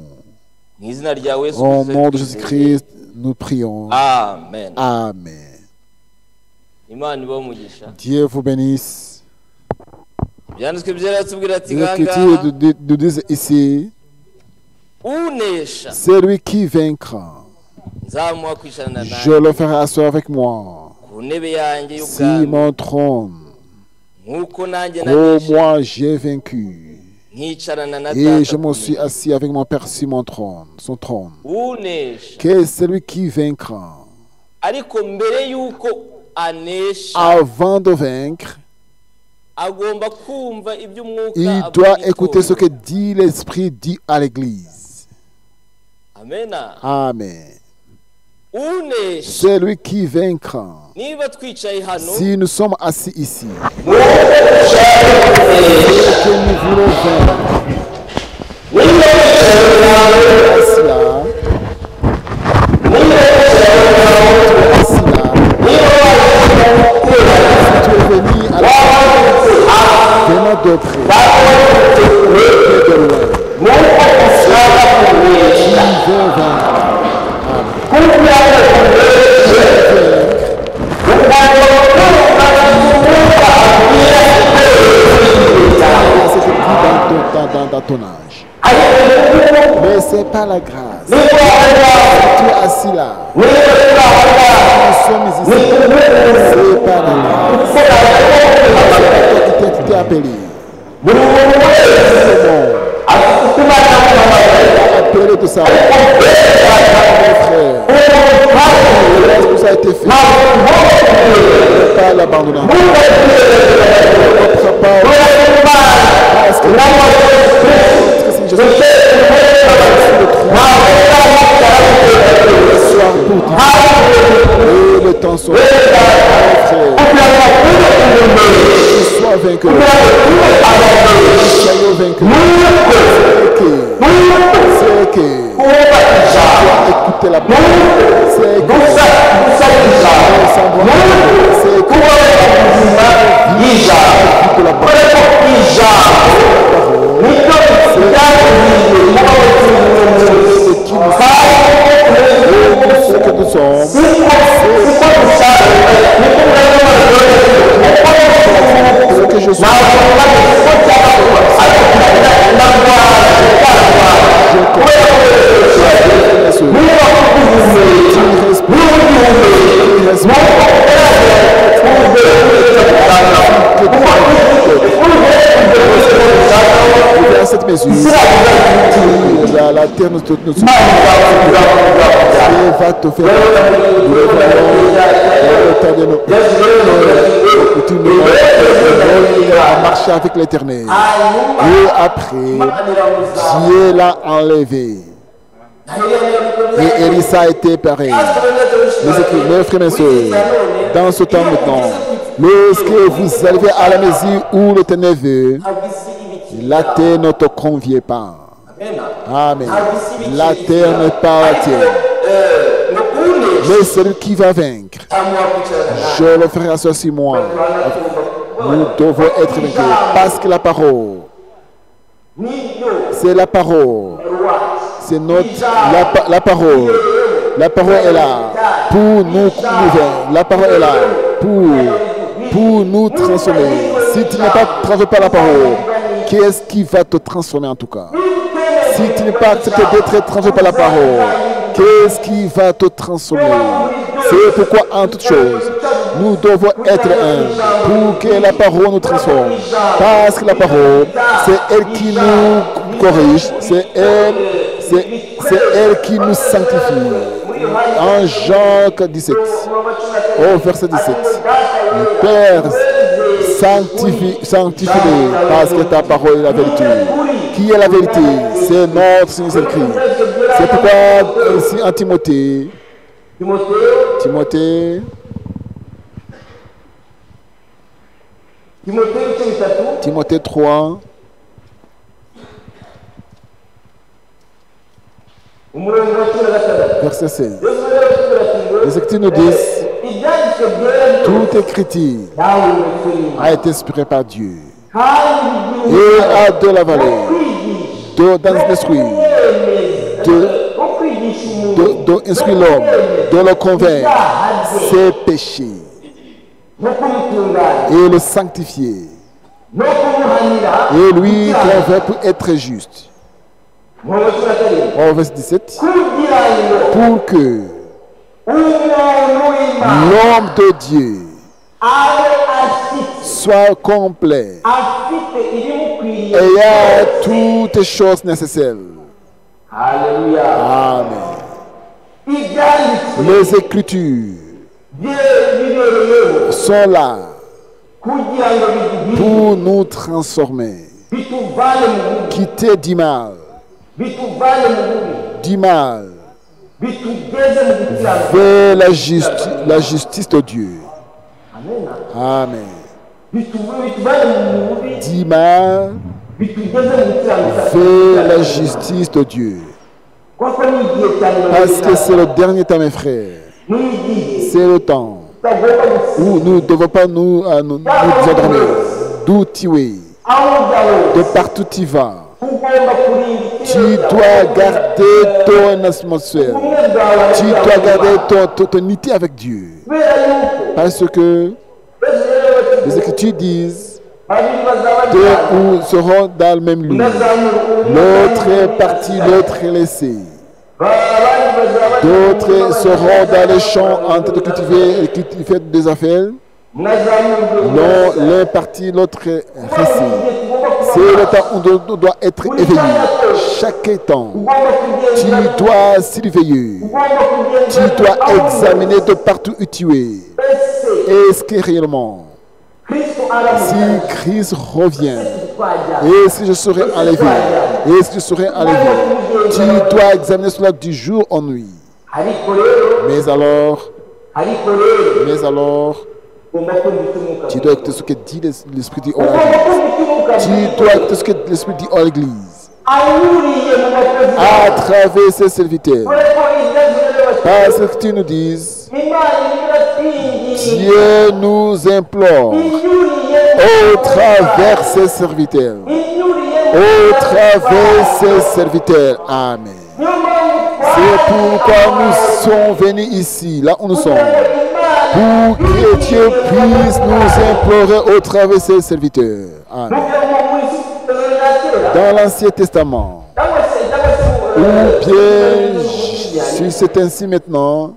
Au nom de Jésus-Christ, nous prions. Amen. Amen. Dieu vous bénisse. L'Écriture nous dit ici, celui qui vaincra, je le ferai asseoir avec moi. Si mon trône, oh moi j'ai vaincu, et je me suis assis avec mon Père sur mon trône, son trône. Que celui qui vaincra, avant de vaincre, il doit écouter ce que dit l'Esprit dit à l'Église. Amen. Celui qui vaincra, si nous sommes assis ici, que nous voulons vaincre, assis là, tu es venu à la venant de près, de loin. Tu veux vaincre. Dans ton âge. Mais c'est pas la grâce. Tu es assis là. Nous sommes ici. C'est pas la grâce. C'est toi qui t'es appelé. Appelé de ça. Tout ça a été fait. Ne pas l'abandonner. Parce que si je suis et le temps soit sois vainqueur. Soyons vainqueurs. C'est que écouter la parole. C'est que c'est que la parole. Ce que nous sommes, ce que je suis, à cette mesure, la terre nous va te faire à marcher avec l'Éternel. Et après, Dieu l'a enlevé. Et Élisa a été pareil. Mes frères et sœurs, dans ce temps maintenant, lorsque vous arrivez à la mesure où l'Éternel veut, la terre ne te convient pas. Amen. La terre n'est pas la tienne. Mais celui qui va vaincre, je le ferai asseoir sur moi. Nous devons être vainqueurs. Parce que la parole, c'est la parole. C'est notre... La parole. La parole est là pour nous convaincre. La parole est là pour nous transformer. Si tu n'es pas transformé par la parole, qu'est-ce qui va te transformer en tout cas? Si tu n'es pas accepté d'être transformé par la parole, qu'est-ce qui va te transformer? C'est pourquoi en toute chose, nous devons être un pour que la parole nous transforme. Parce que la parole, c'est elle qui nous corrige, c'est elle qui nous sanctifie. En Jean 17, au verset 17, le Père, sanctifie-les parce que ta parole est la vérité. Qui est la vérité? C'est notre Seigneur Jésus-Christ. C'est pourquoi ici en Timothée 3, verset 16. Les Écritures nous disent, toute écriture a été inspirée par Dieu et a de la valeur, d'instruire, d'instruire l'homme, de le convaincre ses péchés et le sanctifier et lui convaincre pour être juste. Au verset 17, pour que l'homme de Dieu soit complet et a toutes choses nécessaires. Amen. Les Écritures sont là pour nous transformer, quitter du mal, vers la justice de Dieu. Amen. Du mal vers la justice de Dieu. Parce que c'est le dernier temps, mes frères. C'est le temps où nous ne devons pas nous endormir. D'où tu es, de partout tu vas. Tu dois garder ton atmosphère. Tu dois garder ton unité avec Dieu. Parce que les Écritures disent deux seront dans le même lieu. L'autre est parti, l'autre est laissé. D'autres seront dans les champs en train de cultiver et cultiver des affaires. L'un est parti, l'autre est resté. C'est le temps où on doit être éveillé. Chaque temps, tu dois surveiller. Tu dois examiner de partout où tu es. Est-ce que réellement, si Christ revient, est-ce que je serai enlevé? Est-ce que je serai enlevé? Tu dois examiner cela du jour en nuit. Mais alors, tu dois écouter ce que dit l'Esprit dit à l'Église. Tu dois écouter ce que l'Esprit dit à l'Église. À travers ses serviteurs. Parce que tu nous dises, Dieu nous implore au travers ses serviteurs. Au travers ses serviteurs. Amen. C'est pourquoi nous sommes venus ici, là où nous sommes. Pour que Dieu puisse nous implorer au travers de ses serviteurs. Amen. Dans l'Ancien Testament, ou bien, si c'est ainsi maintenant,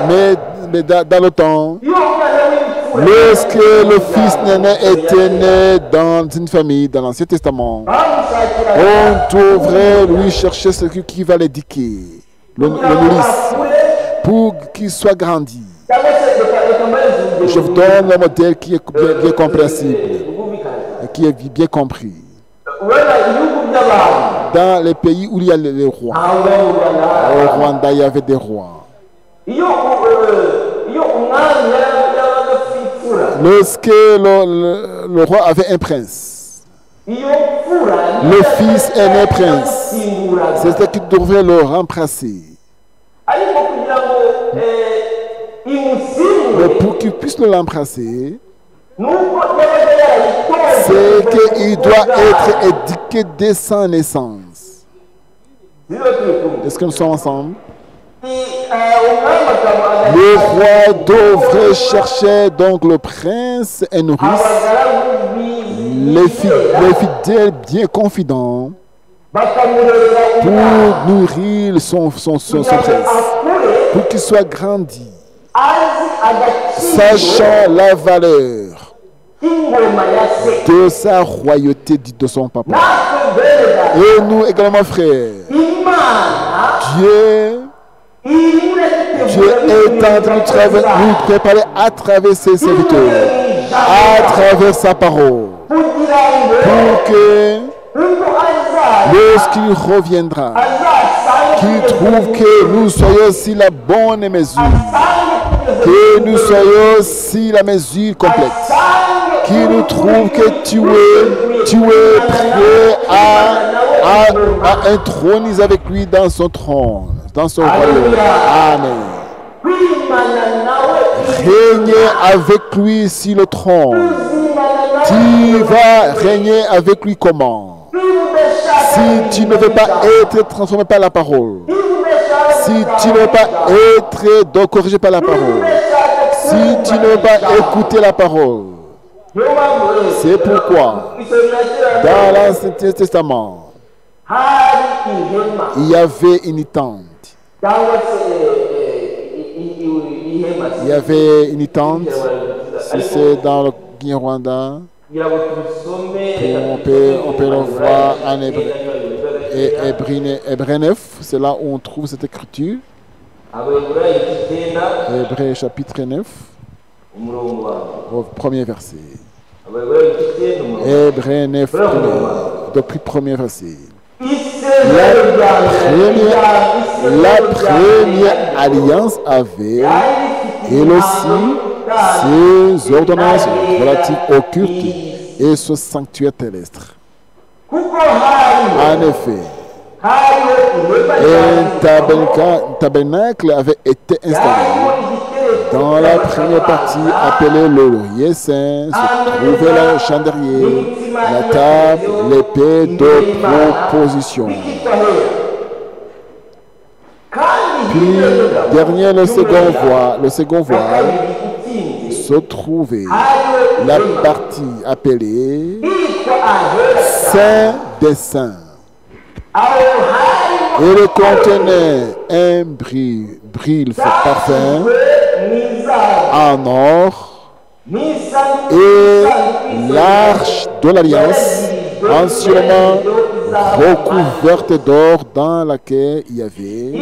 mais dans le temps, lorsque le fils d'aîné était né dans une famille, dans l'Ancien Testament, on devrait lui chercher celui qui va l'éduquer, le nourrice, pour qu'il soit grandi. Je vous donne le modèle qui est bien compréhensible et qui est bien compris. Dans les pays où il y a les rois, au Rwanda, il y avait des rois. Lorsque le roi avait un prince, le fils aîné prince, c'était qu'il devrait le remplacer. Mais pour qu'il puisse le remplacer, c'est qu'il doit être éduqué dès sa naissance. Est-ce que nous sommes ensemble? Le roi devrait chercher donc le prince et nourrice, les fidèles bien confidents pour nourrir son prince, pour qu'il soit grandi, sachant la valeur de sa royauté, dit de son papa. Et nous également, frères, Dieu est en train de nous préparer à travers ses serviteurs, à travers sa parole, pour que lorsqu'il reviendra, qu'il trouve que nous soyons aussi la bonne mesure, que nous soyons aussi la mesure complète, qu'il nous trouve que tu es prêt à introniser avec lui dans son trône, dans son royaume. Amen. Régner avec lui sur le trône. Tu vas régner avec lui comment? Si tu ne veux pas être transformé par la parole, si tu ne veux pas être corrigé par la parole, si tu ne veux pas écouter la parole, c'est pourquoi dans l'Ancien Testament, il y avait une tente. Il y avait une tente, si c'est dans le Kinyarwanda, on peut le voir en Hébreu 9, c'est là où on trouve cette écriture. Hébreu chapitre 9, au premier verset. Hébreu 9, depuis le premier verset. La première alliance avait, elle aussi, ses ordonnances relatives au culte et ce sanctuaire terrestre. En effet, un tabernacle avait été installé. Dans la première partie appelée le laurier saint se trouvait le chandelier, la table, l'épée de proposition. Puis, dernier, le second voile se trouvait la partie appelée Saint des Saints. Elle contenait un bril parfum en or et l'arche de l'alliance entièrement recouverte d'or dans laquelle il y avait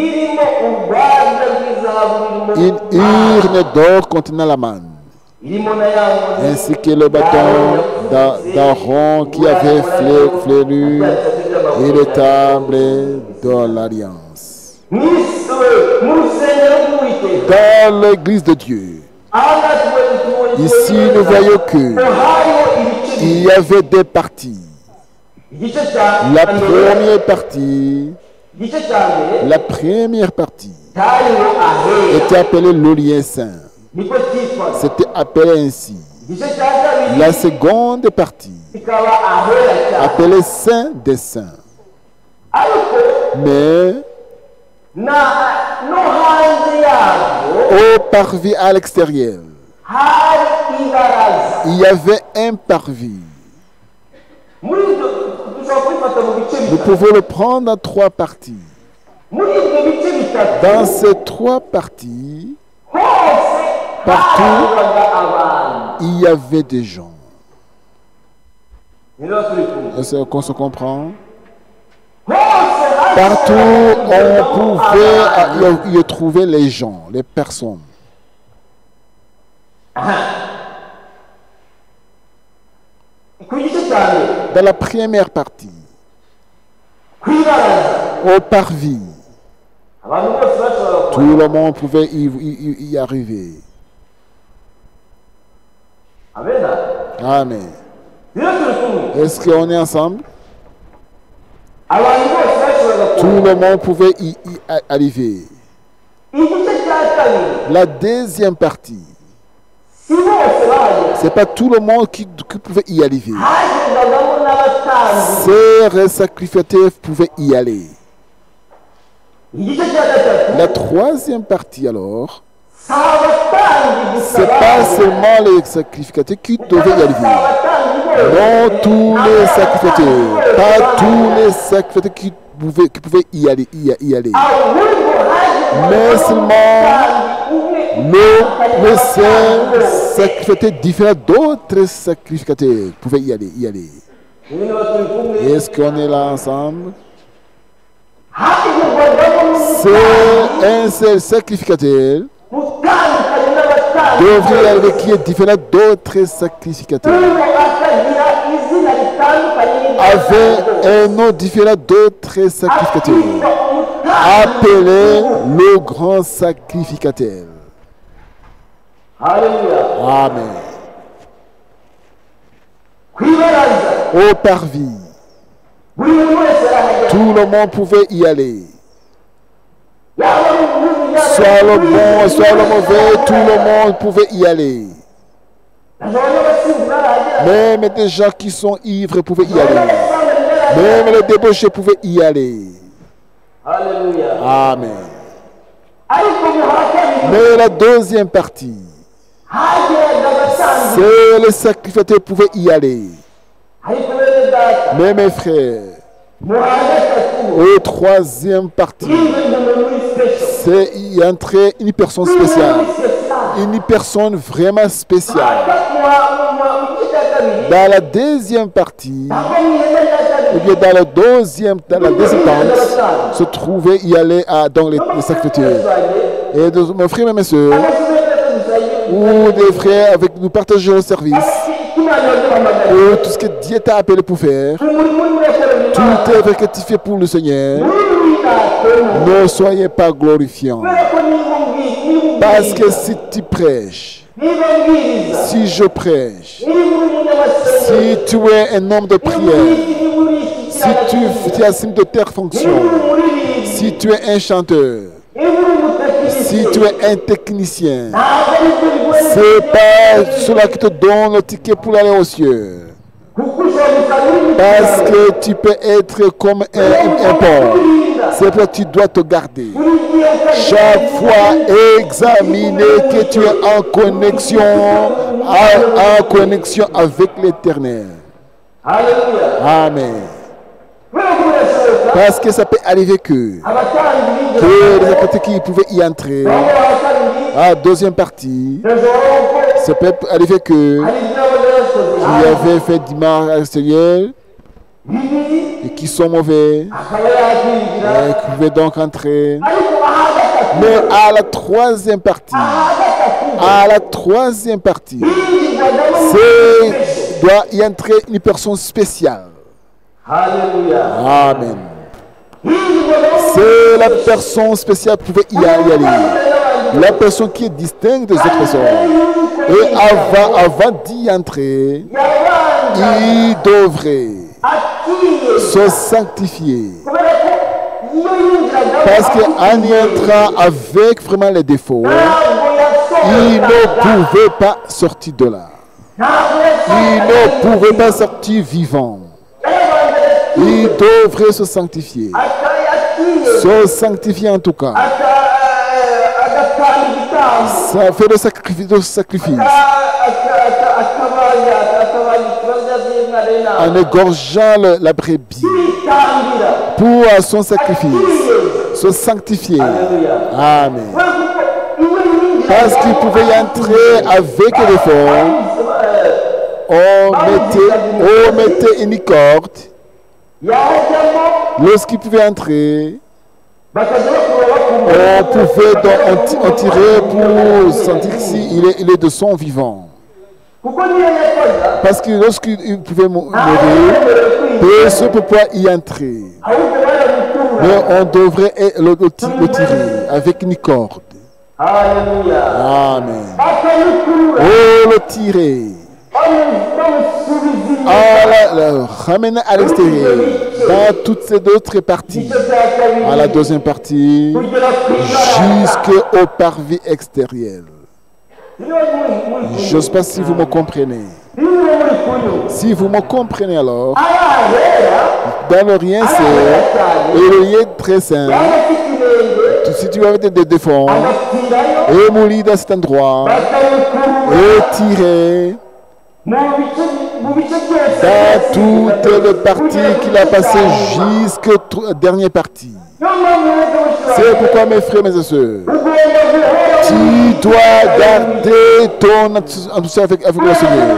une urne d'or contenant la manne, ainsi que le bâton d'Aaron qui avait fléru et les tables de l'alliance. Dans l'église de Dieu, ici nous voyons qu'il y avait des parties. La première partie était appelée le lien saint. C'était appelé ainsi. La seconde partie appelée Saint des Saints. Mais au parvis à l'extérieur, il y avait un parvis. Nous pouvons le prendre en trois parties. Dans ces trois parties, partout, il y avait des gens. Est-ce qu'on se comprend? Partout, on pouvait y trouver les gens, les personnes. Dans la première partie, au parvis, tout le monde pouvait y arriver. Amen. Est-ce qu'on est ensemble? Tout le monde pouvait y arriver. La deuxième partie, c'est pas tout le monde qui pouvait y arriver. Ces sacrificateurs pouvaient y aller. La troisième partie alors, c'est pas seulement les sacrificateurs qui devaient y arriver, Non tous les sacrificateurs, pas tous les sacrificateurs qui pouvaient y aller. Mais seulement le saint sacrificateur différent d'autres sacrificateurs pouvaient y aller. Est-ce qu'on est là ensemble? C'est un seul sacrificateur devrait y aller qui est différent d'autres sacrificateurs. Avait un nom différent d'autres sacrificateurs. Appelé le grand sacrificateur. Amen. Au parvis, tout le monde pouvait y aller. Soit le bon, soit le mauvais, tout le monde pouvait y aller. Même des gens qui sont ivres pouvaient y aller. Même les débauchés pouvaient y aller. Amen. Mais la deuxième partie, c'est les sacrificateurs pouvaient y aller. Mais mes frères, au troisième partie, c'est y entrer une personne spéciale. Une personne vraiment spéciale. Dans la deuxième partie, ou bien dans la deuxième tente, se trouvait y aller dans les sacrificateurs. Et mes frères et mes soeurs, ou des frères avec nous partageons le service, ou tout ce que Dieu t'a appelé pour faire, tout est rectifié pour le Seigneur. Ne soyez pas glorifiants. Parce que si tu prêches, si je prêche, si tu es un homme de prière, si tu assumes de tes fonctions, si tu es un chanteur, si tu es un technicien, c'est pas cela qui te donne le ticket pour aller aux cieux. Parce que tu peux être comme un porc. C'est pourquoi tu dois te garder. Chaque fois, examiner que tu es en connexion avec l'Éternel. Amen. Parce que ça peut arriver que les acteurs qui pouvaient y entrer, à la deuxième partie, ça peut arriver que qui avaient fait du mal à l'extérieur et qui sont mauvais et qui pouvaient donc entrer. Mais à la troisième partie, doit y entrer une personne spéciale. Amen. C'est la personne spéciale qui pouvait y aller. La personne qui est distincte des autres personnes. Et avant d'y entrer, il devrait se sanctifier. Parce qu'en y entrant avec vraiment les défauts, il ne pouvait pas sortir de là. Il ne pouvait pas sortir vivant. Il devrait se sanctifier. Se sanctifier en tout cas. Ça fait le sacrifice. En égorgeant la brebis pour son sacrifice. Se sanctifier. Amen. Parce qu'il pouvait y entrer avec l'effort. On mettait une corde. Lorsqu'il pouvait entrer, on pouvait donc en tirer pour sentir s'il est de son vivant. Parce que lorsqu'il pouvait mourir, personne ne peut pas y entrer. Mais on devrait le tirer avec une corde. Amen. Oh, le tirer. Le ramener à l'extérieur dans toutes ces autres parties, à la deuxième partie, jusqu'au parvis extérieur. Je ne sais pas si vous me comprenez. Si vous me comprenez alors, dans le rien c'est et le lieu très saint, si tu avais des défauts, et mourir dans cet endroit, et tirer dans toutes les parties qu'il a passées jusqu'à dernière partie. C'est pourquoi, mes frères, mes sœurs, tu dois garder ton attention avec le Seigneur.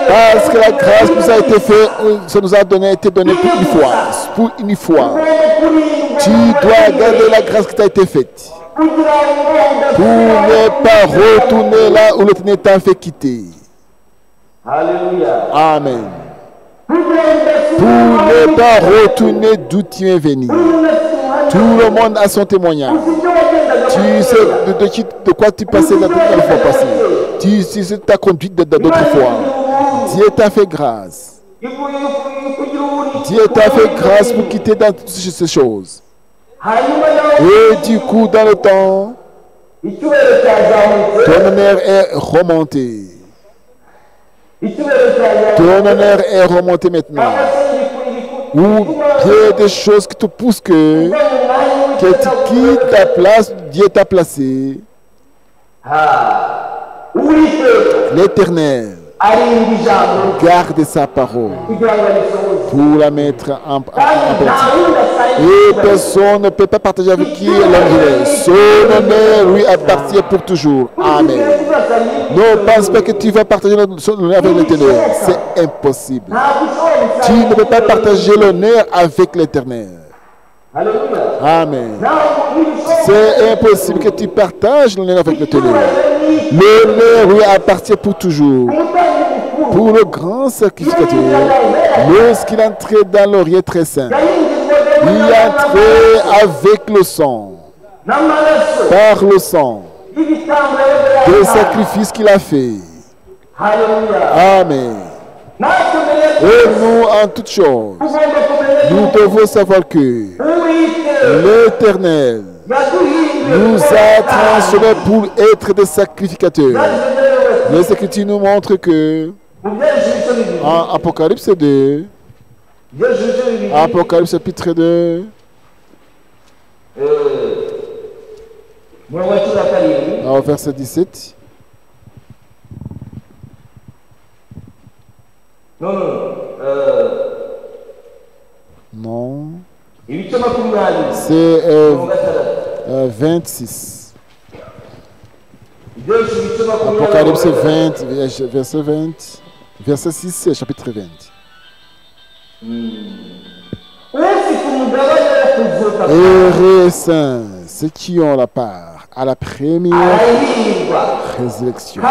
Parce que la grâce qui nous a été faite, ça nous a été donnée pour une fois. Pour une fois. Tu dois garder la grâce qui t'a été faite. Pour ne pas retourner là où le Seigneur t'a fait quitter. Amen. Pour ne pas retourner d'où tu es venu. Tout le monde a son témoignage. Tu sais de quoi tu passais la fois passée. Tu sais ta conduite d'autres fois. Dieu t'a fait grâce. Dieu t'a fait grâce pour quitter dans toutes ces choses. Et du coup, dans le temps, ton honneur est remonté. Ton honneur est remonté maintenant. Ou bien des choses qui te poussent que tu quittes ta place, Dieu t'a placé. L'Éternel garde sa parole pour la mettre en pratique. Et personne ne peut pas partager avec qui l'honneur. Son honneur lui appartient pour toujours. Amen. Ne pense pas que tu vas partager l'honneur avec l'Éternel. C'est impossible. Tu ne peux pas partager l'honneur avec l'Éternel. Amen. C'est impossible que tu partages l'honneur avec l'Éternel. L'honneur lui appartient pour toujours. Pour le grand sacrificateur, lorsqu'il entrait dans l'Orient très saint, il entrait avec le sang, par le sang, des sacrifices qu'il a fait. Amen. Et nous, en toutes choses, nous devons savoir que l'Éternel nous a transformés pour être des sacrificateurs. Les Écritures nous montrent que en Apocalypse 2, Apocalypse chapitre 2, au verset 17. Non. C'est 26. Apocalypse 20, verset 20, verset 6, chapitre 20. Heureux saints, ceux qui ont la part à la première résurrection.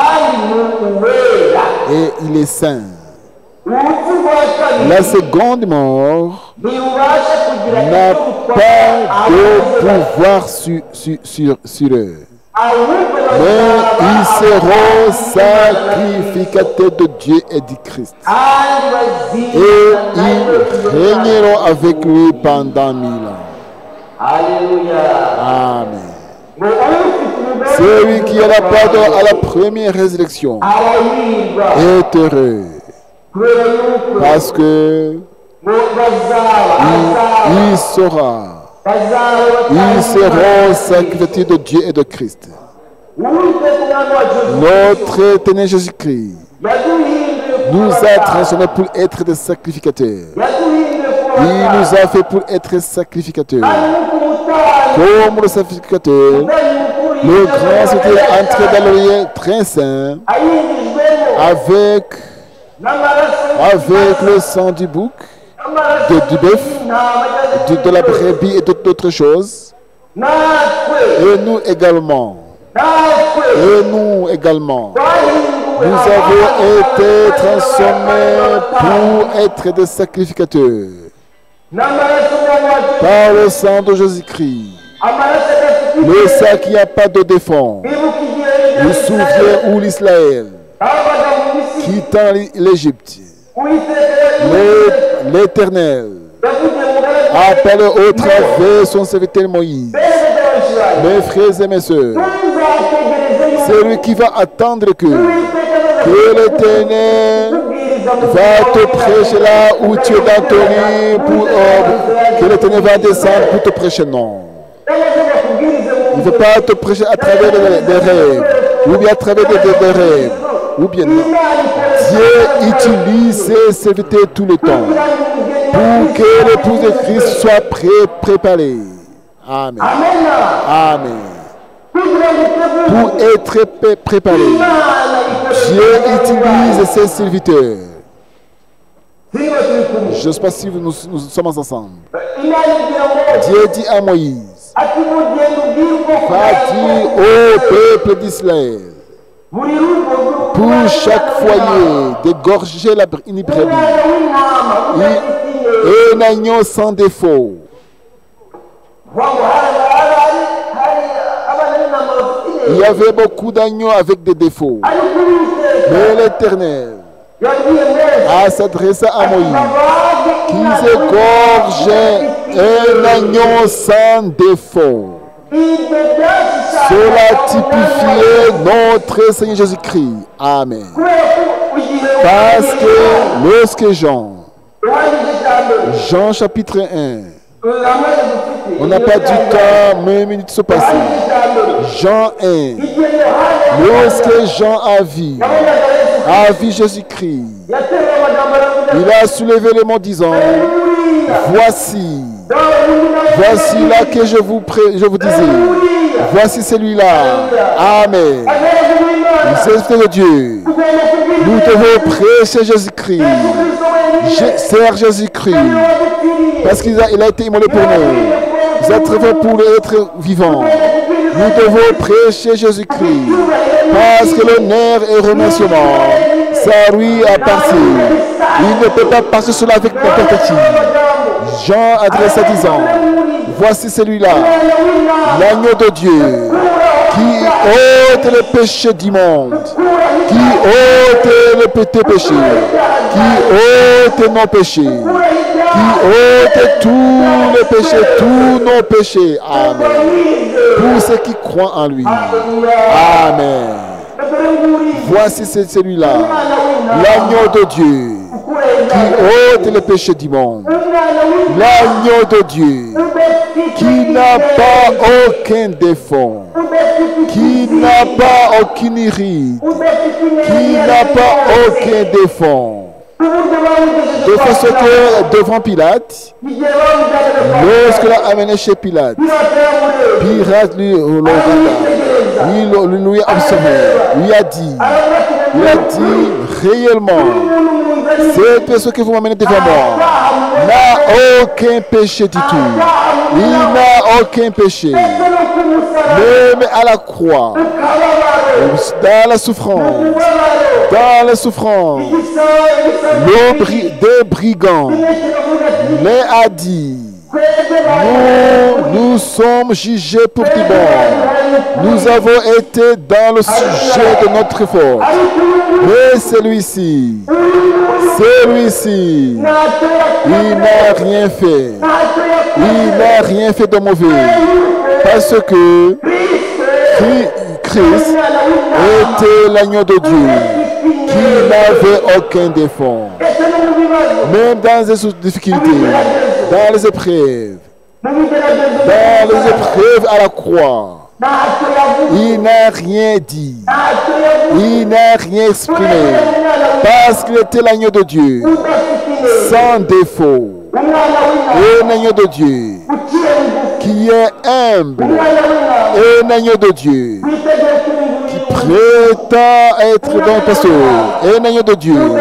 Et il est saint. La seconde mort n'a pas de pouvoir sur eux. Mais ils seront sacrificateurs de Dieu et du Christ. Et ils régneront avec lui pendant 1000 ans. Amen. Celui qui a la part à la première résurrection est heureux. Parce que il sera. Ils seront sacrifiés de Dieu et de Christ. Notre éternel Jésus-Christ nous a transformés pour être des sacrificateurs. Il nous a fait pour être sacrificateurs. Comme le sacrificateur, le grand c'était entré dans le lieu très saint avec le sang du bouc, du bœuf, de la brebis et d'autres choses. Et nous également, nous avons été transformés pour être des sacrificateurs par le sang de Jésus-Christ. Le sang qui n'a pas de défense. Vous souvenez où l'Israël, quittant l'Égypte, l'Éternel appelle au travers son serviteur Moïse. Mes frères et mes soeurs, c'est lui qui va attendre que l'Éternel va te prêcher là où tu es dans ton lit, que l'Éternel va descendre pour te prêcher. Non. Il ne veut pas te prêcher à travers des rêves, ou bien à travers des rêves, ou bien non. Dieu utilise ses serviteurs tout le temps pour que l'épouse de Christ soit préparée. Amen. Amen. Pour être préparé, Dieu utilise ses serviteurs. Je ne sais pas si nous sommes ensemble. Dieu dit à Moïse, va dire au peuple d'Israël, pour chaque foyer, d'égorger une brebis, un agneau sans défaut. Il y avait beaucoup d'agneaux avec des défauts. Mais l'Éternel a s'adressé à Moïse, qu'ils égorgeaient un agneau sans défaut. Cela typifiait notre Seigneur Jésus-Christ. Amen. Parce que lorsque Jean chapitre 1, on n'a pas du temps, mais une minute se passent. Jean 1, lorsque Jean a vu Jésus-Christ, il a soulevé le mot disant, voici là que je vous disais, voici celui-là. Amen. C'est de Dieu. Nous devons prêcher Jésus-Christ. Sers Jésus-Christ. Parce qu'il a été immolé pour nous. Il a travaillé pour être vivant. Nous devons prêcher Jésus-Christ. Parce que l'honneur et le remerciement, ça lui appartient. Il ne peut pas passer cela avec n'importe qui. Jean adressa disant, voici celui-là, l'agneau de Dieu, qui ôte le péché du monde, qui ôte le tes péchés, qui ôte nos péchés, qui ôte tous les péchés, tous nos péchés. Amen. Pour ceux qui croient en lui. Amen. Voici celui-là, l'agneau de Dieu, qui ôte le péché du monde. L'agneau de Dieu, qui n'a pas aucun défaut, qui n'a pas aucune ride, qui n'a pas aucun défaut. De façon que devant Pilate, lorsqu'il l'a amené chez Pilate, Pilate lui a observé, lui a dit, réellement, cette personne que vous m'amenez devant moi n'a aucun péché du tout. Il n'a aucun péché. Même à la croix, dans la souffrance, des brigands les a dit, nous sommes jugés pour du bon. Nous avons été dans le sujet de notre faute. Mais celui-ci, il n'a rien fait. Il n'a rien fait de mauvais. Parce que Christ était l'agneau de Dieu qui n'avait aucun défaut. Même dans les difficultés, dans les épreuves à la croix, il n'a rien dit, il n'a rien exprimé, parce qu'il était l'agneau de Dieu, sans défaut, un agneau de Dieu qui est humble, un agneau de Dieu qui prétend être dans le pasteur, un agneau de Dieu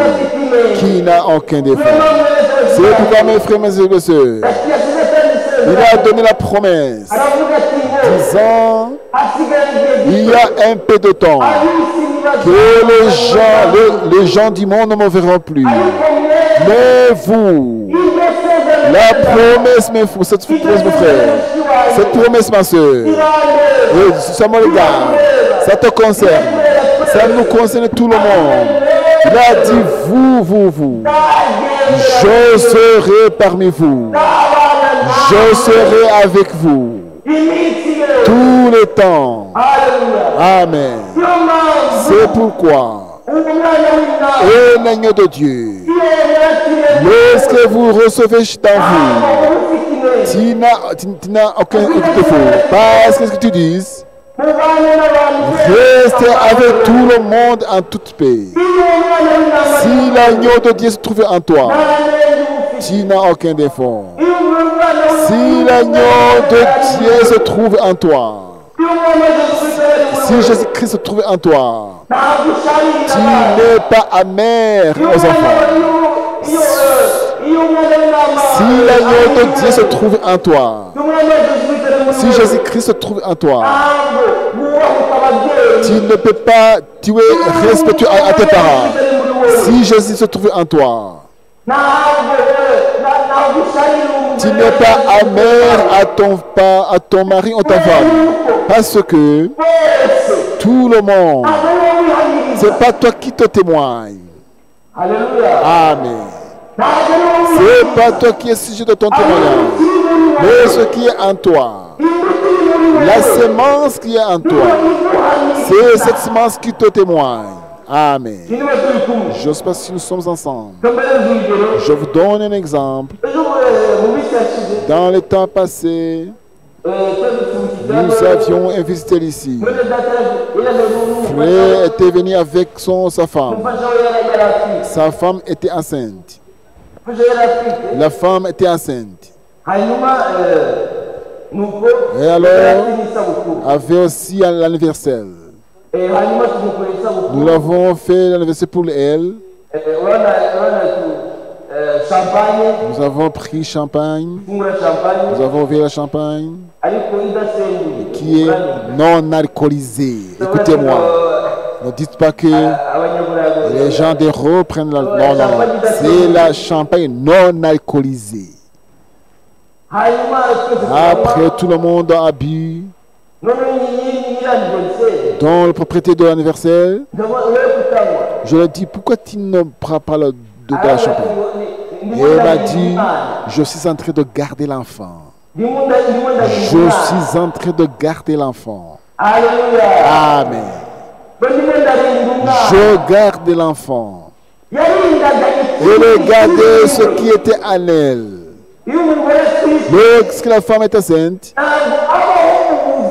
qui n'a aucun défaut. C'est pourquoi mes frères, mes sœurs, il a donné la promesse, disant, il y a un peu de temps que les gens du monde ne me verront plus. Mais vous, la promesse, mes frères, cette promesse, ma soeur, ça me regarde, ça te concerne, ça nous concerne tout le monde. Il a dit, vous, je serai parmi vous. Je serai avec vous tout le temps. Amen. C'est pourquoi un agneau de Dieu, lorsque vous recevez dans vous, tu n'as aucun défaut. Parce que ce que tu dis, Restez avec tout le monde en toute paix. Si l'agneau de Dieu se trouve en toi, tu n'as aucun défaut. Si l'agneau de Dieu se trouve en toi, si Jésus-Christ se trouve en toi, tu n'es pas amer aux enfants. Si l'agneau de Dieu se trouve en toi, si Jésus-Christ se trouve en toi, tu ne peux pas tuer respectueux à tes parents. Si Jésus se trouve en toi, tu n'es pas amer à ton mari ou ta femme. Parce que tout le monde, c'est pas toi qui te témoigne. Amen. C'est pas toi qui es sujet de ton témoignage, mais ce qui est en toi. La semence qui est en toi, c'est cette semence qui te témoigne. Amen. Je ne sais pas si nous sommes ensemble. Je vous donne un exemple. Dans le temps passé, nous avions un visiteur ici. Frère était venu avec sa femme. Sa femme était enceinte. La femme était enceinte. Et alors, avait aussi l'anniversaire. Nous l'avons fait l'anniversaire pour elle. Nous avons pris champagne. Nous avons ouvert le champagne qui est non alcoolisé. Écoutez-moi. Ne dites pas que les gens d'Europe prennent la... Non, non, c'est la champagne non alcoolisée. Après, tout le monde a bu. Dans le propriétaire de l'anniversaire, je lui ai dit, pourquoi tu ne prends pas de la champagne? Et elle m'a dit, je suis en train de garder l'enfant. Je suis en train de garder l'enfant. Amen. Je garde l'enfant. Elle gardait ce qui était en elle. Lorsque la femme est enceinte,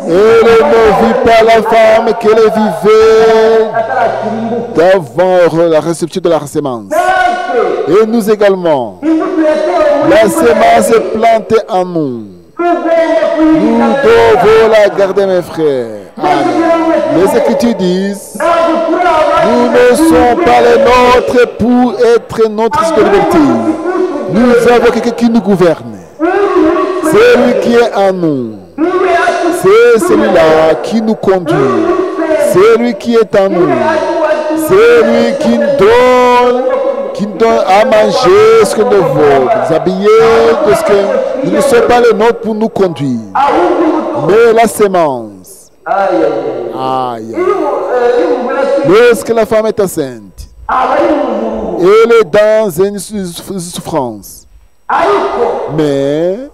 elle ne vit pas la femme qu'elle vivait d'avant la réception de la semence. Et nous également, la semence est plantée en nous. Nous devons la garder, mes frères. Amen. Les Écritures disent, nous ne sommes pas les nôtres pour être notre liberté. Nous avons quelqu'un qui nous gouverne. C'est lui qui est en nous. C'est celui-là qui nous conduit. C'est lui qui est en nous. C'est lui qui nous donne à manger ce que nous devons, nous habiller, parce que nous ne sommes pas les nôtres pour nous conduire. Mais la semence. Aïe. Lorsque la femme est enceinte, elle est dans une souffrance. Mais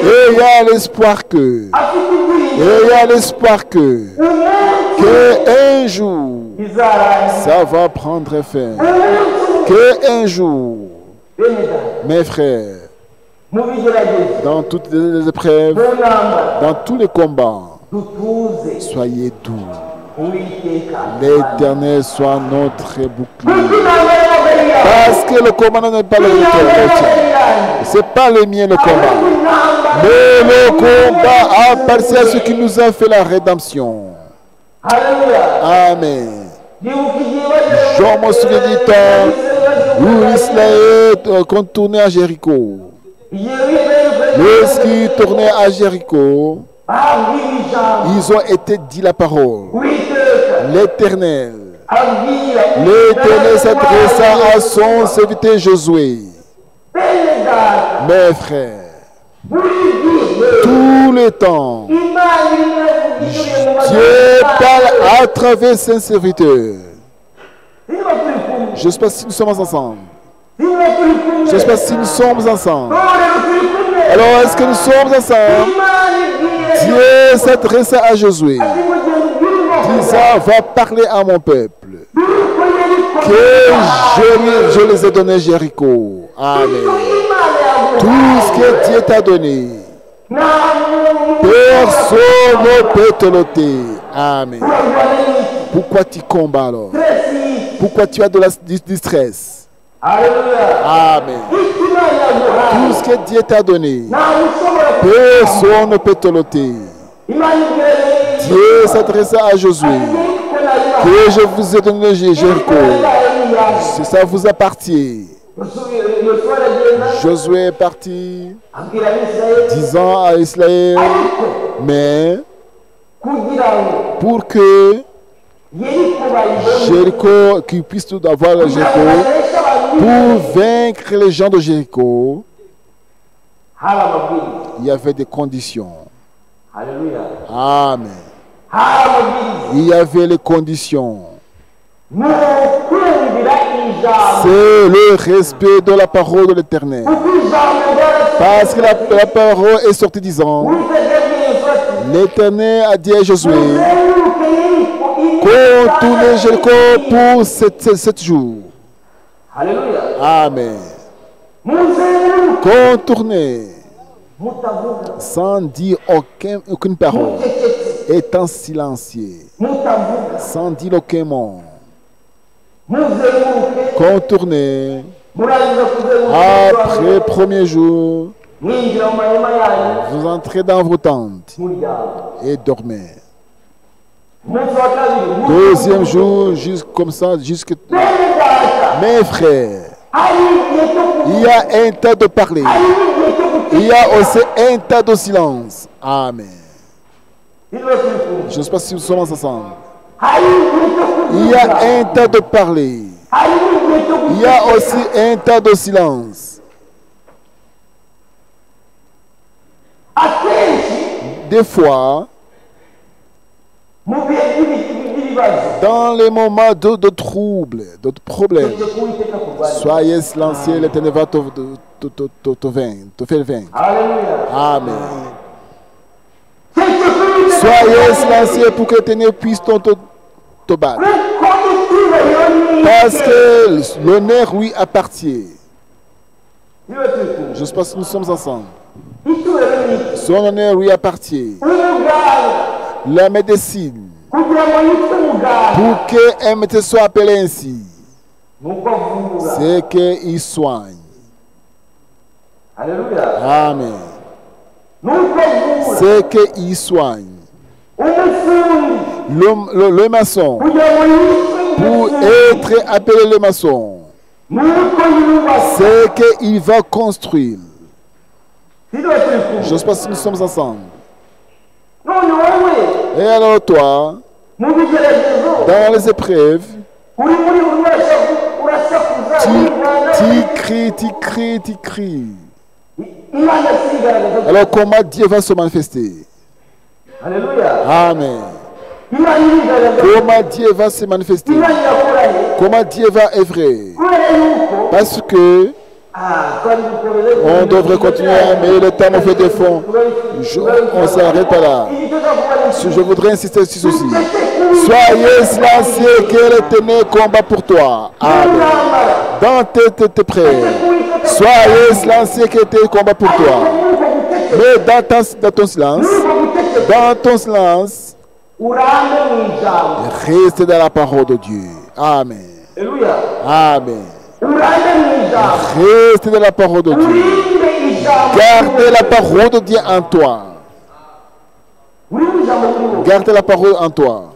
il y a l'espoir que un jour ça va prendre fin. Un jour, mes frères, dans toutes les épreuves, dans tous les combats, soyez doux. L'Éternel soit notre bouclier. Parce que le combat n'est pas le tien. Ce n'est pas le mien le combat. Mais le combat appartient à ceux qui nous ont fait la rédemption. Amen. Je me souviens du temps où Israël contournait à Jéricho. Lorsqu'ils tournaient à Jéricho, ils ont été dit la parole. L'Éternel s'adressa à son serviteur Josué. Mes frères, tout le temps, Dieu parle à travers ses serviteurs. Je ne sais pas si nous sommes ensemble. Je ne sais pas si nous sommes ensemble. Alors, est-ce que nous sommes ensemble? Dieu s'adressa à Josué, disant, va parler à mon peuple, que je les ai donné Jéricho. Amen. Tout ce que Dieu t'a donné, peu Personne ne peut te l'ôter. Amen. Pourquoi tu combats alors? Pourquoi tu as du stress? Amen. Tout ce que Dieu t'a donné, personne ne peut te l'ôter. Dieu s'adressa à Josué, que je vous ai donné Jéricho. Ça vous appartient. Josué est parti, disant à Israël, mais pour que Jéricho, qu'ils puissent tout avoir le Jéricho, pour vaincre les gens de Jéricho, il y avait des conditions. Amen. Il y avait les conditions. C'est le respect de la parole de l'Éternel. Parce que la parole est sortie disant, l'Éternel a dit à Josué, contournez Jéricho pour 7 jours. Amen. Contournez sans dire aucune parole, étant silencieux, sans dire aucun mot. Contournez. Après le premier jour, vous entrez dans vos tentes et dormez. Deuxième jour, juste comme ça, jusque... Mes frères, il y a un tas de parler. Il y a aussi un tas de silence. Amen. Je ne sais pas si nous sommes ensemble. Il y a un tas de parler. Il y a aussi un tas de silence. Des fois, dans les moments de troubles, de problèmes, soyez silencieux, l'Éternel va te faire vaincre. Amen. Soyez silencieux pour que l'Éternel puisse te battre. Parce que l'honneur lui appartient. Je sais pas si nous sommes ensemble. Son honneur lui appartient. La médecine, pour qu'un médecin soit appelé ainsi, c'est qu'il soigne. Amen. C'est qu'il soigne. Le maçon, pour être appelé le maçon, c'est qu'il va construire. Je ne sais pas si nous sommes ensemble. Et alors toi, dans les épreuves, tu cries. Alors comment Dieu va se manifester? Amen. Comment Dieu va se manifester? Comment Dieu va œuvrer? Parce que on devrait continuer, mais le temps me fait défaut. On ne s'arrête pas là. Je voudrais insister sur ceci. Soyez silencieux, que l'Éternel combat pour toi. Amen. Dans tes prières, soyez silencieux, que l'Éternel combat pour toi. Mais dans ton silence, restez dans la parole de Dieu. Amen. Amen. Restez dans la parole de Dieu. Gardez la parole de Dieu en toi. Gardez la parole en toi.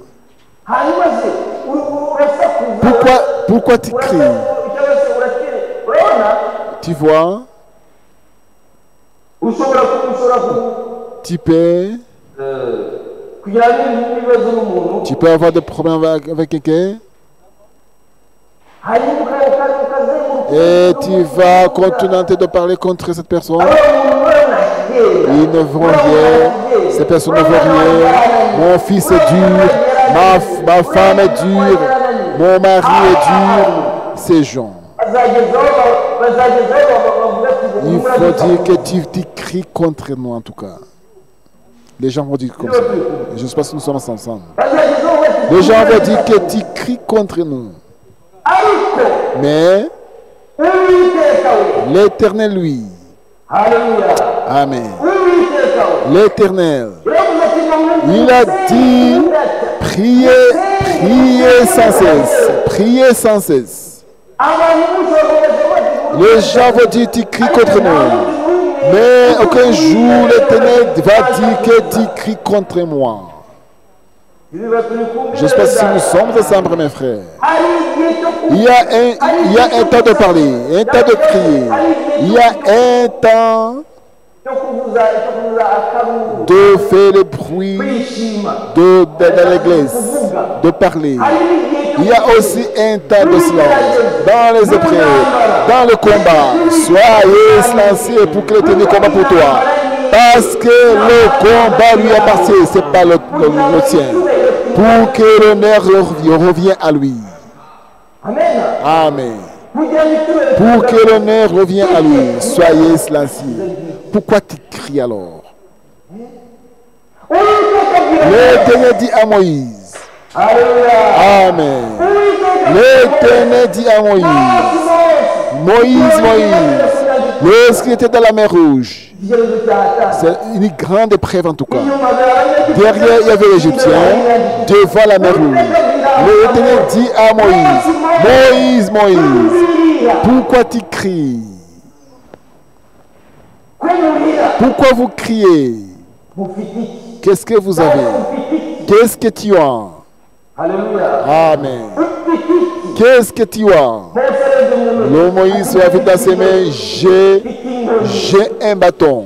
Pourquoi tu cries? Tu vois? Tu peux avoir des problèmes avec quelqu'un. Et tu vas continuer de parler contre cette personne. Ils ne vont rien. Ces personnes ne vont rien. Mon fils est dur. Ma femme est dure. Mon mari est dur. Ces gens. Il faut dire que tu cries contre nous en tout cas. Les gens vont dire comme ça. Je ne sais pas si nous sommes ensemble. Les gens vont dire que tu cries contre nous. Mais l'Éternel, lui, Amen. L'Éternel, Il a dit, priez, priez sans cesse, priez sans cesse. Les gens vont dire, tu cries contre nous. Mais aucun jour l'Éternel va dire que tu cries contre moi. J'espère que si nous sommes ensemble, mes frères, il y a un temps de parler, un temps de crier. Il y a un temps de faire le bruit dans l'église, de parler. Il y a aussi un temps de silence dans les épreuves, dans le combat. Soyez silencieux pour que l'Éternel combat pour toi. Parce que le combat lui appartient, ce n'est pas le tien. Pour que l'honneur revienne à lui. Amen. Pour que l'honneur revienne à lui, soyez silencieux. Pourquoi tu cries alors? L'Éternel dit à Moïse. Amen. L'Éternel dit à Moïse. Moïse, lorsqu'il était dans la mer Rouge, c'est une grande épreuve en tout cas. Derrière, il y avait l'Égyptien, devant la mer Rouge. L'Éternel dit à Moïse, Moïse, Moïse, pourquoi tu cries? Pourquoi vous criez? Qu'est-ce que vous avez? Qu'est-ce que tu as? Amen. Qu'est-ce que tu as? Le Moïse avait dans ses mains, j'ai un bâton.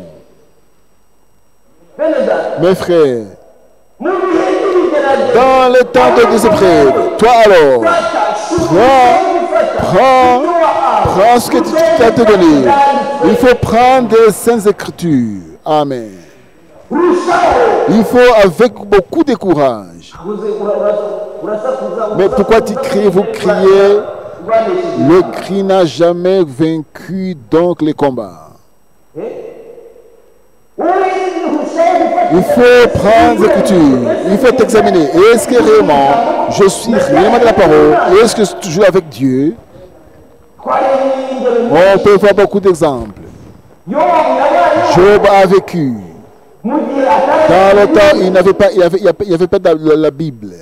Mes frères, dans le temps de ces épreuves, toi alors, prends ce que tu t'as donné. Il faut prendre les Saintes Écritures. Amen. Il faut avec beaucoup de courage. Mais pourquoi tu cries? Vous criez. Le cri n'a jamais vaincu donc les combats. Il faut prendre les Écritures. Il faut t'examiner. Est-ce que réellement je suis réellement de la parole? Est-ce que je suis toujours avec Dieu? On peut voir beaucoup d'exemples. Job a vécu. Dans le temps, il n'y avait pas la Bible.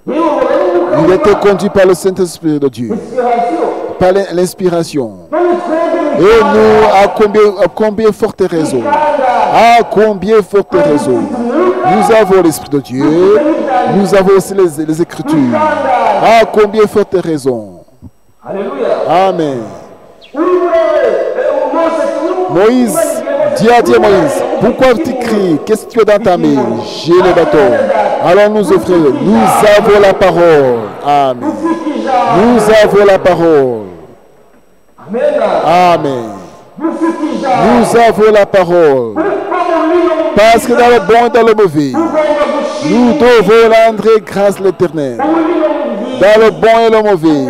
Il était conduit par le Saint-Esprit de Dieu, par l'inspiration. Et nous, à combien forte raison, à combien forte raison, nous avons l'Esprit de Dieu, nous avons aussi les Écritures. À combien forte raison. Amen. Moïse dit à Moïse, pourquoi tu cries? Qu'est-ce que tu as dans ta main? J'ai le bâton. Alors nous offrons, nous avons la parole. Amen. Nous avons la parole. Amen. Nous avons la parole. Parce que dans le bon et dans le mauvais, nous devons rendre grâce à l'Éternel. Dans le bon et le mauvais,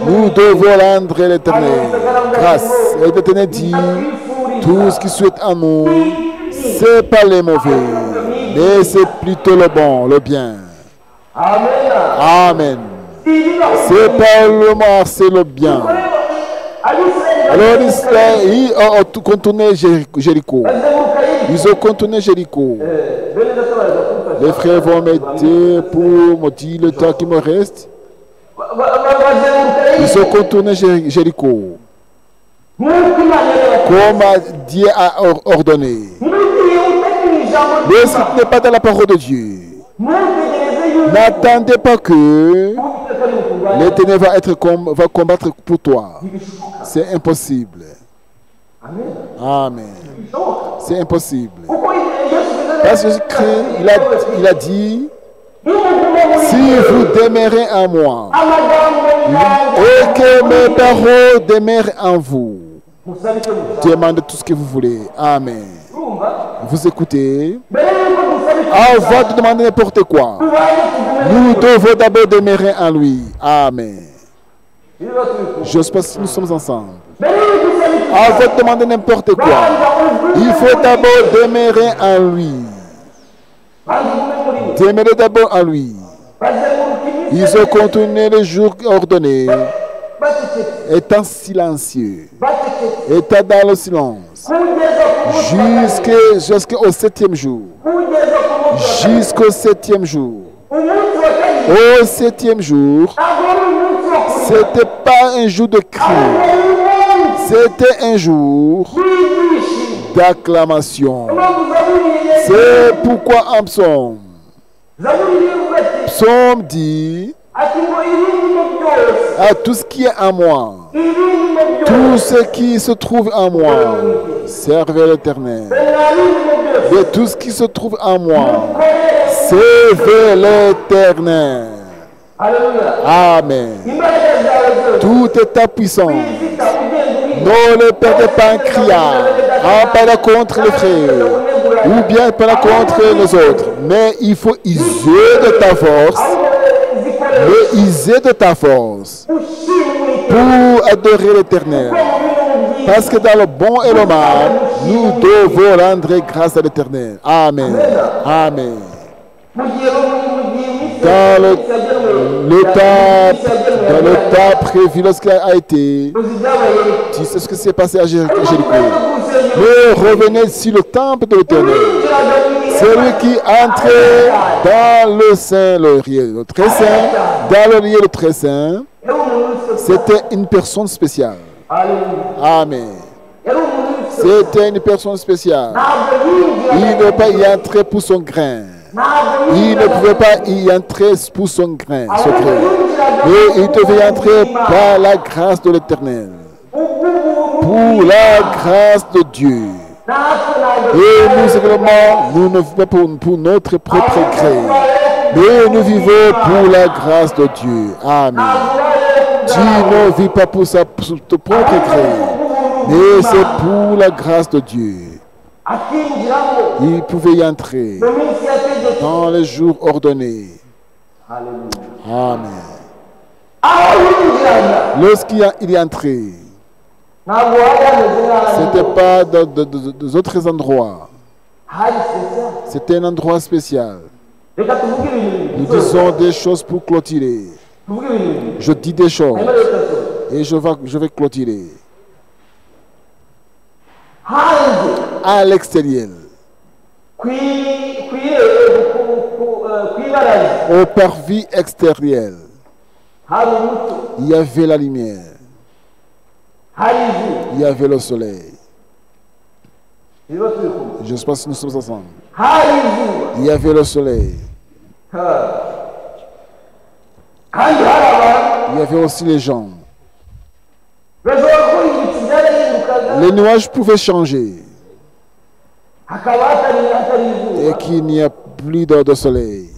nous devons rendre l'Éternel grâce. Et l'Éternel dit, tout ce qui souhaite en nous, c'est pas les mauvais, mais c'est plutôt le bon, le bien. Amen. C'est pas le mal, c'est le bien. Alors ils ont contourné Jéricho. Ils ont contourné Jéricho. Les frères vont m'aider pour me dire le temps qui me reste. Ils ont contourné Jéricho. Comme Dieu a ordonné. Mais ce n'est pas dans la parole de Dieu. N'attendez pas que l'Éternel va combattre pour toi. C'est impossible. Amen. C'est impossible. Parce que il a dit, si vous demeurez en moi et que mes paroles demeurent en vous, demandez tout ce que vous voulez. Amen. Vous écoutez? Avant de demander n'importe quoi, nous devons d'abord demeurer en lui. Amen. J'espère que nous sommes ensemble. Avant de demander n'importe quoi, il faut d'abord demeurer en lui. Demeurer d'abord en lui. Ils ont continué le jour ordonné, étant silencieux, étant dans le silence, jusqu'au 7e jour. jusqu'au 7e jour. Au 7e jour, c'était pas un jour de cri, c'était un jour d'acclamation. C'est pourquoi en psaume dit à tout ce qui est en moi, tout ce qui se trouve en moi, servez l'Éternel. De tout ce qui se trouve en moi, servez l'Éternel. Amen. Tout est ta puissance. Ne le perdez pas en criant, en parlant contre les frères, ou bien parlant contre les autres. Mais il faut user de ta force, pour adorer l'Éternel. Parce que dans le bon et le mal, nous devons rendre grâce à l'Éternel. Amen. Amen. Dans le temps prévu lorsqu'il a été, tu sais ce qui s'est passé à Jéricho. Mais revenez sur le temple de l'Éternel. Celui qui entrait dans le Saint, le très saint, dans le lieu le très saint, c'était une personne spéciale. Amen. C'était une personne spéciale. Il ne pouvait pas y entrer pour son grain. Il ne pouvait pas y entrer pour son grain secret. Mais il devait y entrer par la grâce de l'Éternel. Pour la grâce de Dieu. Et nous également, nous ne vivons pas pour notre propre gré. Mais nous vivons pour la grâce de Dieu. Amen. Tu ne vis pas pour ton propre gré. Mais c'est pour la grâce de Dieu. Il pouvait y entrer dans les jours ordonnés. Amen. Lorsqu'il est entré, ce n'était pas dans d'autres endroits. C'était un endroit spécial. Nous disons des choses pour clôturer. Je dis des choses et je vais clôturer. À l'extérieur, au parvis extérieur, il y avait la lumière, il y avait le soleil. Je sais pas si nous sommes ensemble. Il y avait le soleil. Il y avait aussi les gens. Les nuages pouvaient changer et qu'il n'y a plus de soleil.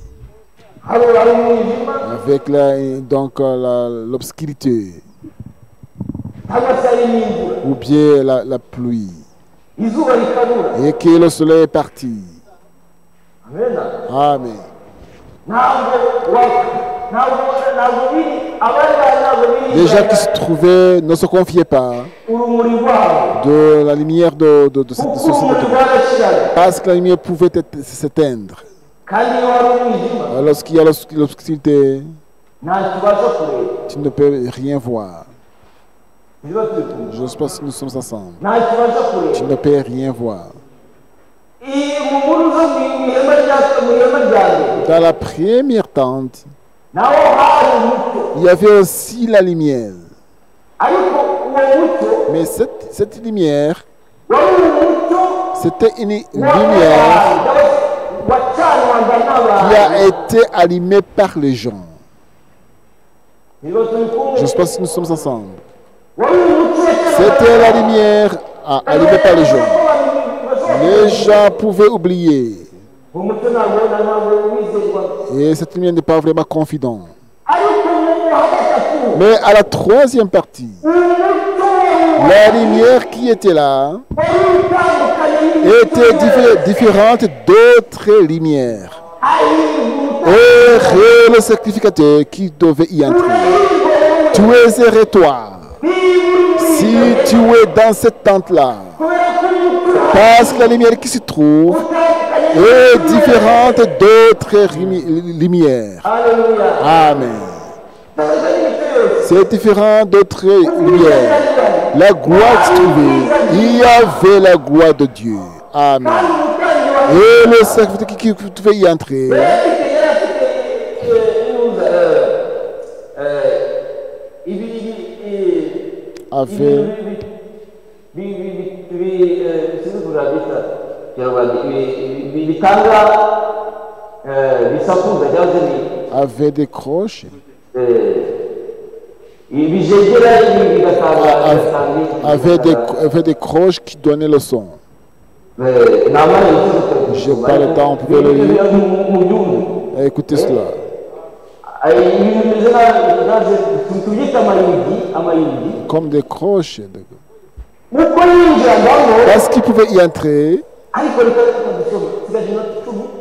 Avec l'obscurité ou bien la pluie. Et que le soleil est parti. Amen. Les gens qui se trouvaient ne se confiaient pas de la lumière de cette société. Parce que la lumière pouvait s'éteindre. Lorsqu'il y a l'obscurité, tu ne peux rien voir. Je ne sais pas si nous sommes ensemble. Tu ne peux rien voir. Dans la première tente, il y avait aussi la lumière. Mais cette lumière, c'était une lumière qui a été allumée par les gens. Je ne sais pas si nous sommes ensemble. C'était la lumière allumée par les gens. Les gens pouvaient oublier. Et cette lumière n'est pas vraiment confidente. Mais à la troisième partie, la lumière qui était là était différente d'autres lumières. Et le sacrificateur qui devait y entrer. Tu es rétoire. Si tu es dans cette tente-là, parce que la lumière qui se trouve est différente d'autres lumières. Amen. C'est différent d'autres lumières. La gloire qui se trouvait, il y avait la gloire de Dieu. Amen. Et le serviteur qui devait y entrer avait des croches, avait des croches qui donnaient le son. Je n'ai pas le temps, on pouvait le lire. Écoutez cela. Comme des croches. Parce qu'il pouvait y entrer.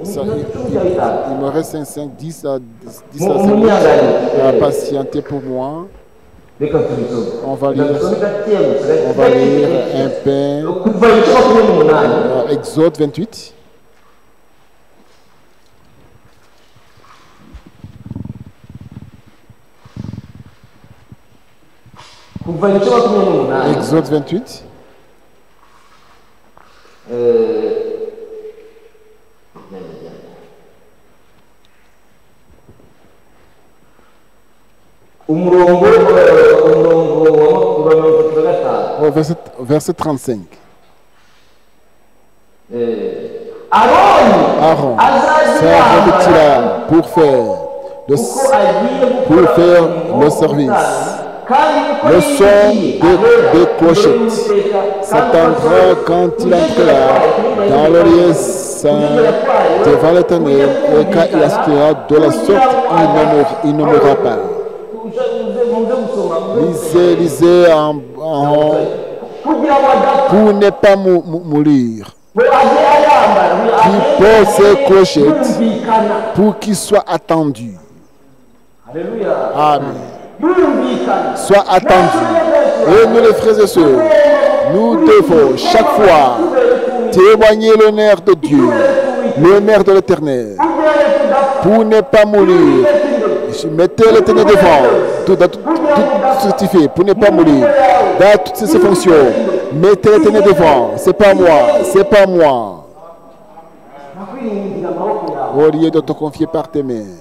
Ça, il me reste 10 à 5 minutes à patienter pour moi. On va lire un pain. Exode 28. Exode 28. Verset 35. Aaron s'arrêtera pour faire le service. Le son des clochettes s'attendra quand il entrera dans le lieu saint devant l'Éternel, et quand il assistera de la sorte, il ne mourra pas. Lisez en pour ne pas mourir. Qui porte ses clochettes pour qu'il soit attendu. Amen. Soit attendu. Et nous les frères et sœurs, nous devons chaque fois témoigner l'honneur de Dieu, l'honneur de l'Éternel, pour ne pas mourir. Mettez l'Éternel devant, tout ce que tu fais, pour ne pas mourir, dans toutes ses fonctions. Mettez l'Éternel devant, c'est pas moi, c'est pas moi. Au lieu de te confier par tes mains.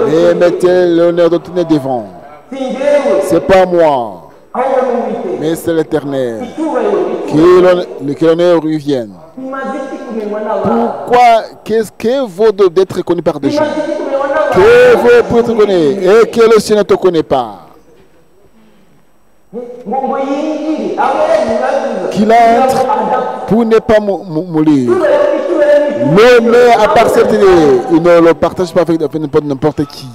Et mettez l'honneur de tenir devant. C'est pas moi, mais c'est l'Éternel. Que l'honneur lui vienne. Pourquoi? Qu'est-ce que vaut d'être connu par des gens? Que vaut pour être connu et que le ciel ne te connaît pas? Qu'il entre pour ne pas mourir. L'honneur appartient, il ne le partage pas avec n'importe qui.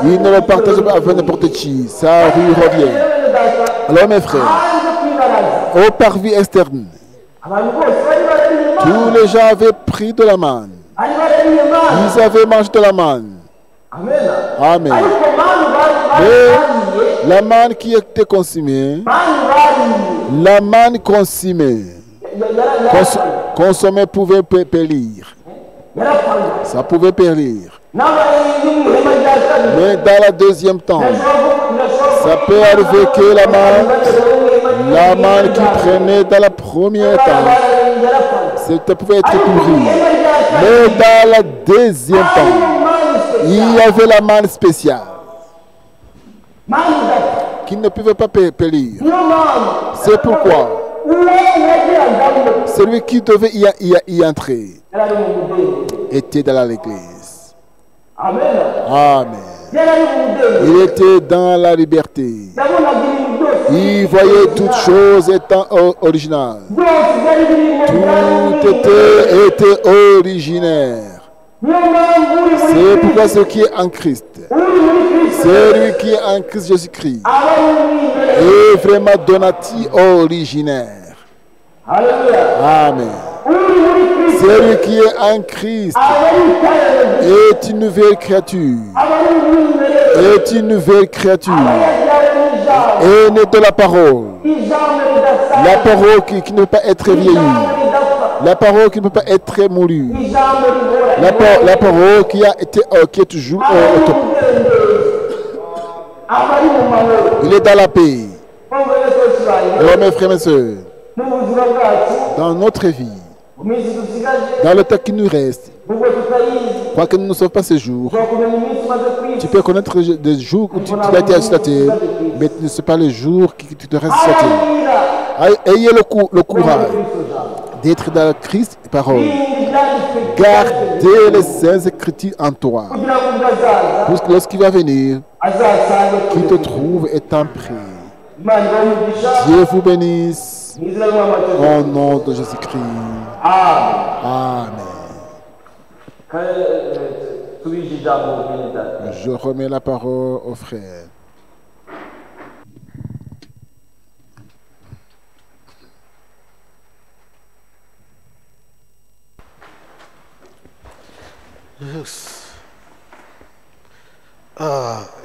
Il ne le partage pas avec n'importe qui. Ça lui revient. Alors mes frères, au parvis externe, tous les gens avaient pris de la manne. Ils avaient mangé de la manne. Amen. Mais la manne qui était consumée, la manne consommée pouvait périr. Ça pouvait périr. Mais dans la deuxième temps, ça peut arriver que la manne qui prenait dans la première temps, ça pouvait être pourri. Mais dans la deuxième temps, il y avait la manne spéciale qui ne pouvait pas périr. C'est pourquoi celui qui devait y entrer était dans l'église. Amen. Il était dans la liberté. Il voyait toutes choses étant originales. Tout était originaire. C'est pourquoi ce qui est en Christ, celui qui est en Christ Jésus-Christ, est vraiment donati originaire. Amen. Celui qui est en Christ est une nouvelle créature. Est une nouvelle créature. Et n'est de la parole. La parole qui ne peut pas être vieillie. La parole qui ne peut pas être moulue. La parole qui est toujours au top. Il est dans la paix. Alors mes frères et sœurs, dans notre vie, Dans le temps qui nous reste, quoique nous ne sommes pas ces jours, tu peux connaître des jours où tu as été sur la terre, mais ce ne sont pas les jours qui tu te restes sur la terre. Ayez le courage d'être dans le Christ et parole. Gardez les saints écritures en toi. Parce que lorsqu'il va venir, qui te trouve étant prêt. Dieu vous bénisse. Au nom de Jésus-Christ. Amen. Je remets la parole au frère.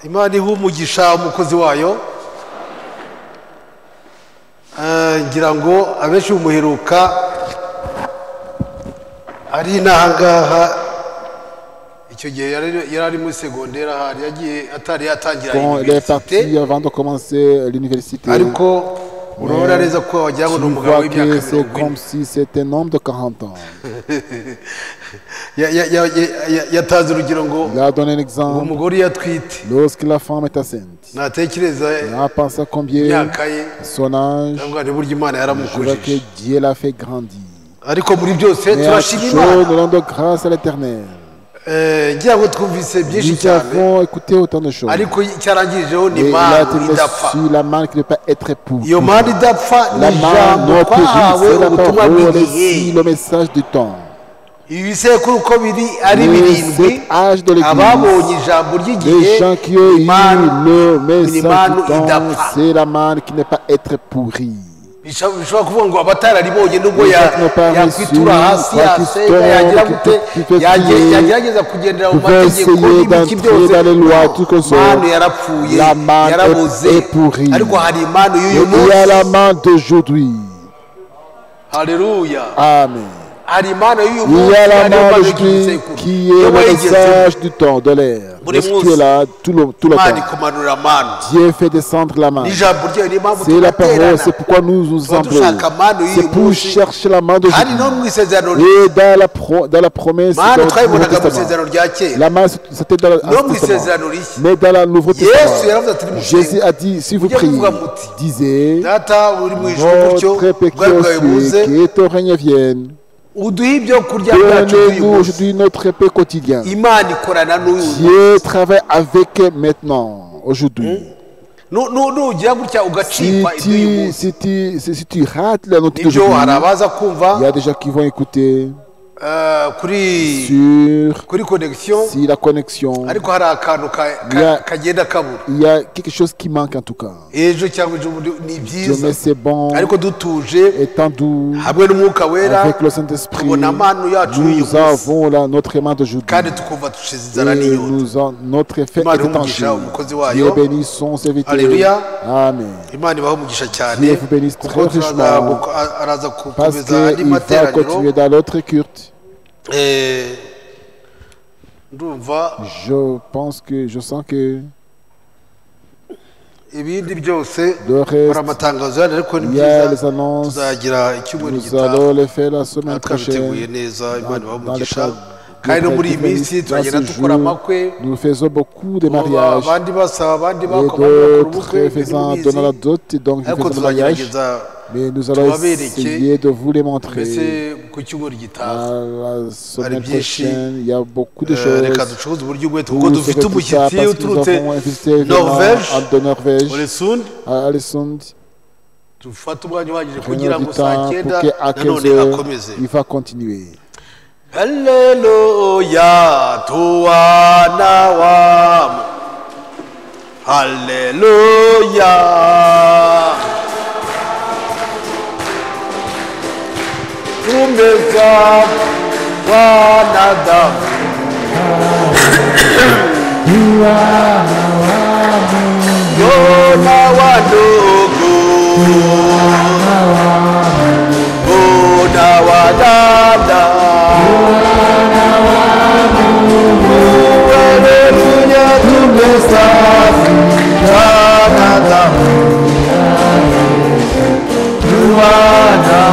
Imana iha umugisha umukozi wayo, ngira ngo abenshi bumuheruka ari inahangaha. Icyo gihe yari ari muri segonderi ahari, yagiye atari yatangira université avant de commencer l'université. Ariko urabona neza ko wagira ngo ni umugabo w'imyaka 40. C'est comme si c'était un homme de 40 ans. Yatanze urugero ngo il a donné un exemple. Umugore yatwite, lorsque la femme est enceinte, natekereza il a pensé combien son âge. Je vois que Dieu l'a fait grandir. Ariko muri byose turashima Imana. Nous rendons grâce à l'Éternel. Ngira ngo twumvise byinshi cyane. Nous avons écouté autant de choses. Ariko cyarangirijeho ni Imana idapfa. La manne qui ne peut pas être épouse. Iyo Mana idapfa ni ijambo twahawe ubutumwa bw'igihe. Le message du temps. Ibisekuru uko biri ari birindwi, ababonye ijambo ry'igihe, les gens qui ont eu le message du temps, c'est la manne qui ne peut pas être pourrie. Bishobora kuvuga ngo abatararibonye nubwo yakwitura hasi yagerageza kugendera mu mategeko n'ibiki byose. Imana yarapfuye, yaraboze, ariko hari Imana y'uyu munsi. Il y a la manne d'aujourd'hui. Haleluya. Amen. Il y a la manne d'aujourd'hui qui est le message du temps, de l'air. Lorsque tu es là, tout le temps, Dieu fait descendre la manne. C'est la parole, c'est pourquoi nous nous ensemblons. C'est pour chercher la manne d'aujourd'hui. Et dans la promesse du Nouveau Testament, la manne c'était dans l'Ancien Testament. Mais dans le Nouveau Testament, Jésus a dit, si vous priez, disez, notre Père qui est au règne vienne. Donnez-nous aujourd'hui notre paix quotidienne. Dieu travaille avec maintenant, aujourd'hui. Si tu rates la note d'aujourd'hui, il y a des gens qui vont écouter sur connexion. Si la connexion, il y a quelque chose qui manque en tout cas. Mais c'est bon, étant doux, avec le Saint-Esprit, nous avons là notre aimant d'aujourd'hui. Et notre fête est étanchée. Dieu bénisse son serviteur. Amen. Dieu vous bénisse très richement, parce qu'il va continuer dans l'autre culte. Je sens que le reste, il y a les annonces, nous allons les faire la semaine prochaine. Nous faisons beaucoup de mariages et d'autres faisant donner la dot, donc ils font le mariage. Mais nous allons essayer de vous les montrer. À la semaine prochaine, il y a beaucoup de choses. Nous avons invité de Norvège, à Alessund. Prenons du temps pour qu'à 15 heures, il va continuer. Alléluia, toi nawam. Alléluia. Tumeza wanadamu. Yona wadogo. Bona wadada. Haleluya, tumeza wanadamu. Wana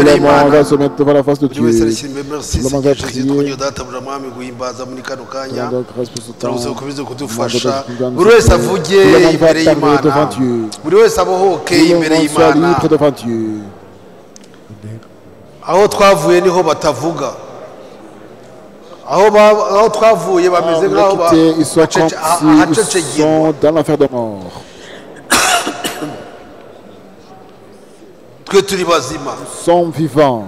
imbere y'Imana on va se mettre devant la face de buri wese Dieu. arashyira merci Vraiment, on va Jésus prier. twongeye databuja mwami guhimbaza muri kano kanya Demandons grâce pour ce temps. turabuze kubize kudufasha Demandons buri wese que avuge tout le monde va imbere parler y'Imana devant Dieu. buri wese abohoke Tout le imbere monde soit y'Imana libre devant Dieu. aho twavuye niho batavuga aho twavuye bameze On nk'aho les quitter, ils sont comme s'ils ahacecegirwa sont dans l'enfer de mort. twe turi bazima Nous sommes vivants.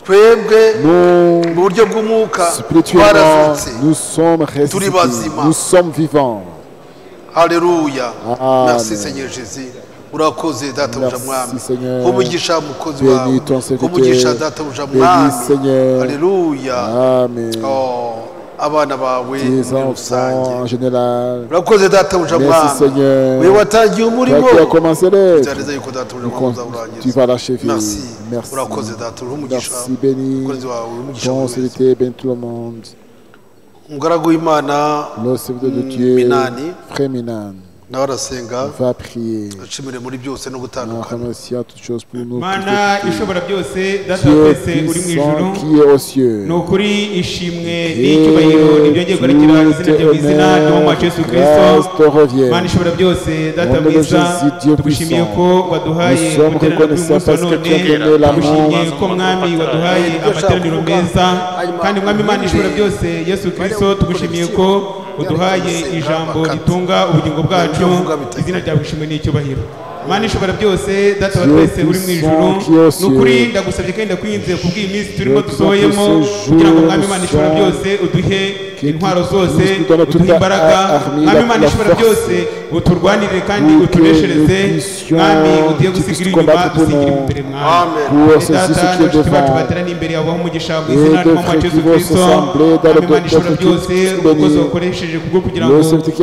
twebwe Nous, mu buryo bw'umwuka spirituellement, twarazutse nous sommes ressuscités. bazima. Nous sommes vivants. haleluya Amen. merci Seigneur Jésus urakoze databuja Merci, mwami Seigneur. umugisha mukozi Bénis wawe ton serviteur. umugisha databuja Bénis, mwami Seigneur. haleluya Amen. abana bawe Tes muri enfants rusange en général. urakoze databuja Merci, mwami Seigneur. we watangiye umurimo Toi qui as commencé l'œuvre, byareza yuko databuja mwami tu uzawurangiza vas l'achever. merci Merci. urakoze databuja umugisha Merci, béni. umukozi wawe umugisha Ton buri wese serviteur, bénis tout le monde. umugaragu w'Imana Le serviteur de Dieu, Minani Frère Minan, nawe arasenga va prier. ashimire muri byose no En gutandukana remerciant toutes choses pour nous. mana ishobora byose data Dieu twese uri mu ijuru puissant qui est aux cieux. ni ukuri ishimwe n'icyubahiro ntibyongeye kugarukira izina ryawe mu izina ry'umwami wacu Yesu Kristo grâce te revient. mana ishobora byose data Nom de mwiza Jésus, Dieu tugushimiye puissant. ko waduhaye Nous sommes guteranira kuri reconnaissants munsi wa parce que none tu as donné l'amour. tugushimiye ko mwami waduhaye amateraniro meza kandi mwami imana ishobora byose Yesu Kristo tugushimiye ko uduhaye ijambo ritunga ubugingo bwacu izina ryawe ishimwe n'icyubahiro mana ishobora byose data wa twese uri mu ijuru ni ukuri ndagusabye kandi ndakwinze kubw'iyi minsi turimo dusohoyemo kugira ngo mwami imana ishobora byose uduhe intwaro zose uduhe imbaraga mwami imana ishobora byose uturwanirire kandi utuneshereze mwami ugiye gusigira inyuma dusigire imbere mwami data n'abashuti bacu bateraniye imbere yawe aho umugisha mu izina ry'umwami wacu Yesu Kristo mwami imana ishobora byose umukozi wakoresheje kubwo kugira ngo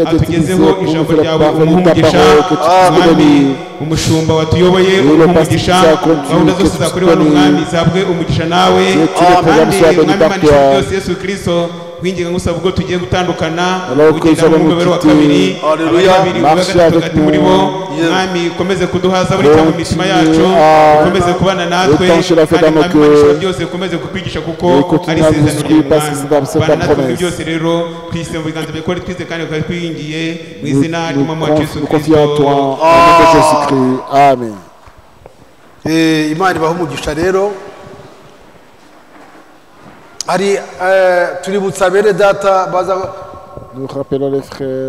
atugezeho ijambo ryawe umuhe umugisha mwami umushumba watuyoboye umuhe umugisha gahunda zose zakorewe n'umwami zabwe umugisha nawe kandi mwami imana ishobora byose Yesu Kristo winginga ngusaba ubwo tugiye gutandukana ugenda mu mugabero wa kabiri abari babiri uwa gatatu hagati muri bo mwami ukomeze kuduhaza buri cyangwa mu mitima yacu ukomeze kubana natwe kandi mwami imana ishobora byose ukomeze kutwigisha kuko ari isezerano ryawe mwami bana natwe muri byose rero twise mu biganza byawe ko twize kandi ukaba twingiye mu izina ry'umwami wacu Yesu Kristo Amen. Imana ibaha umugisha rero hari tuributsa bene data baza Nous rappelons les frères.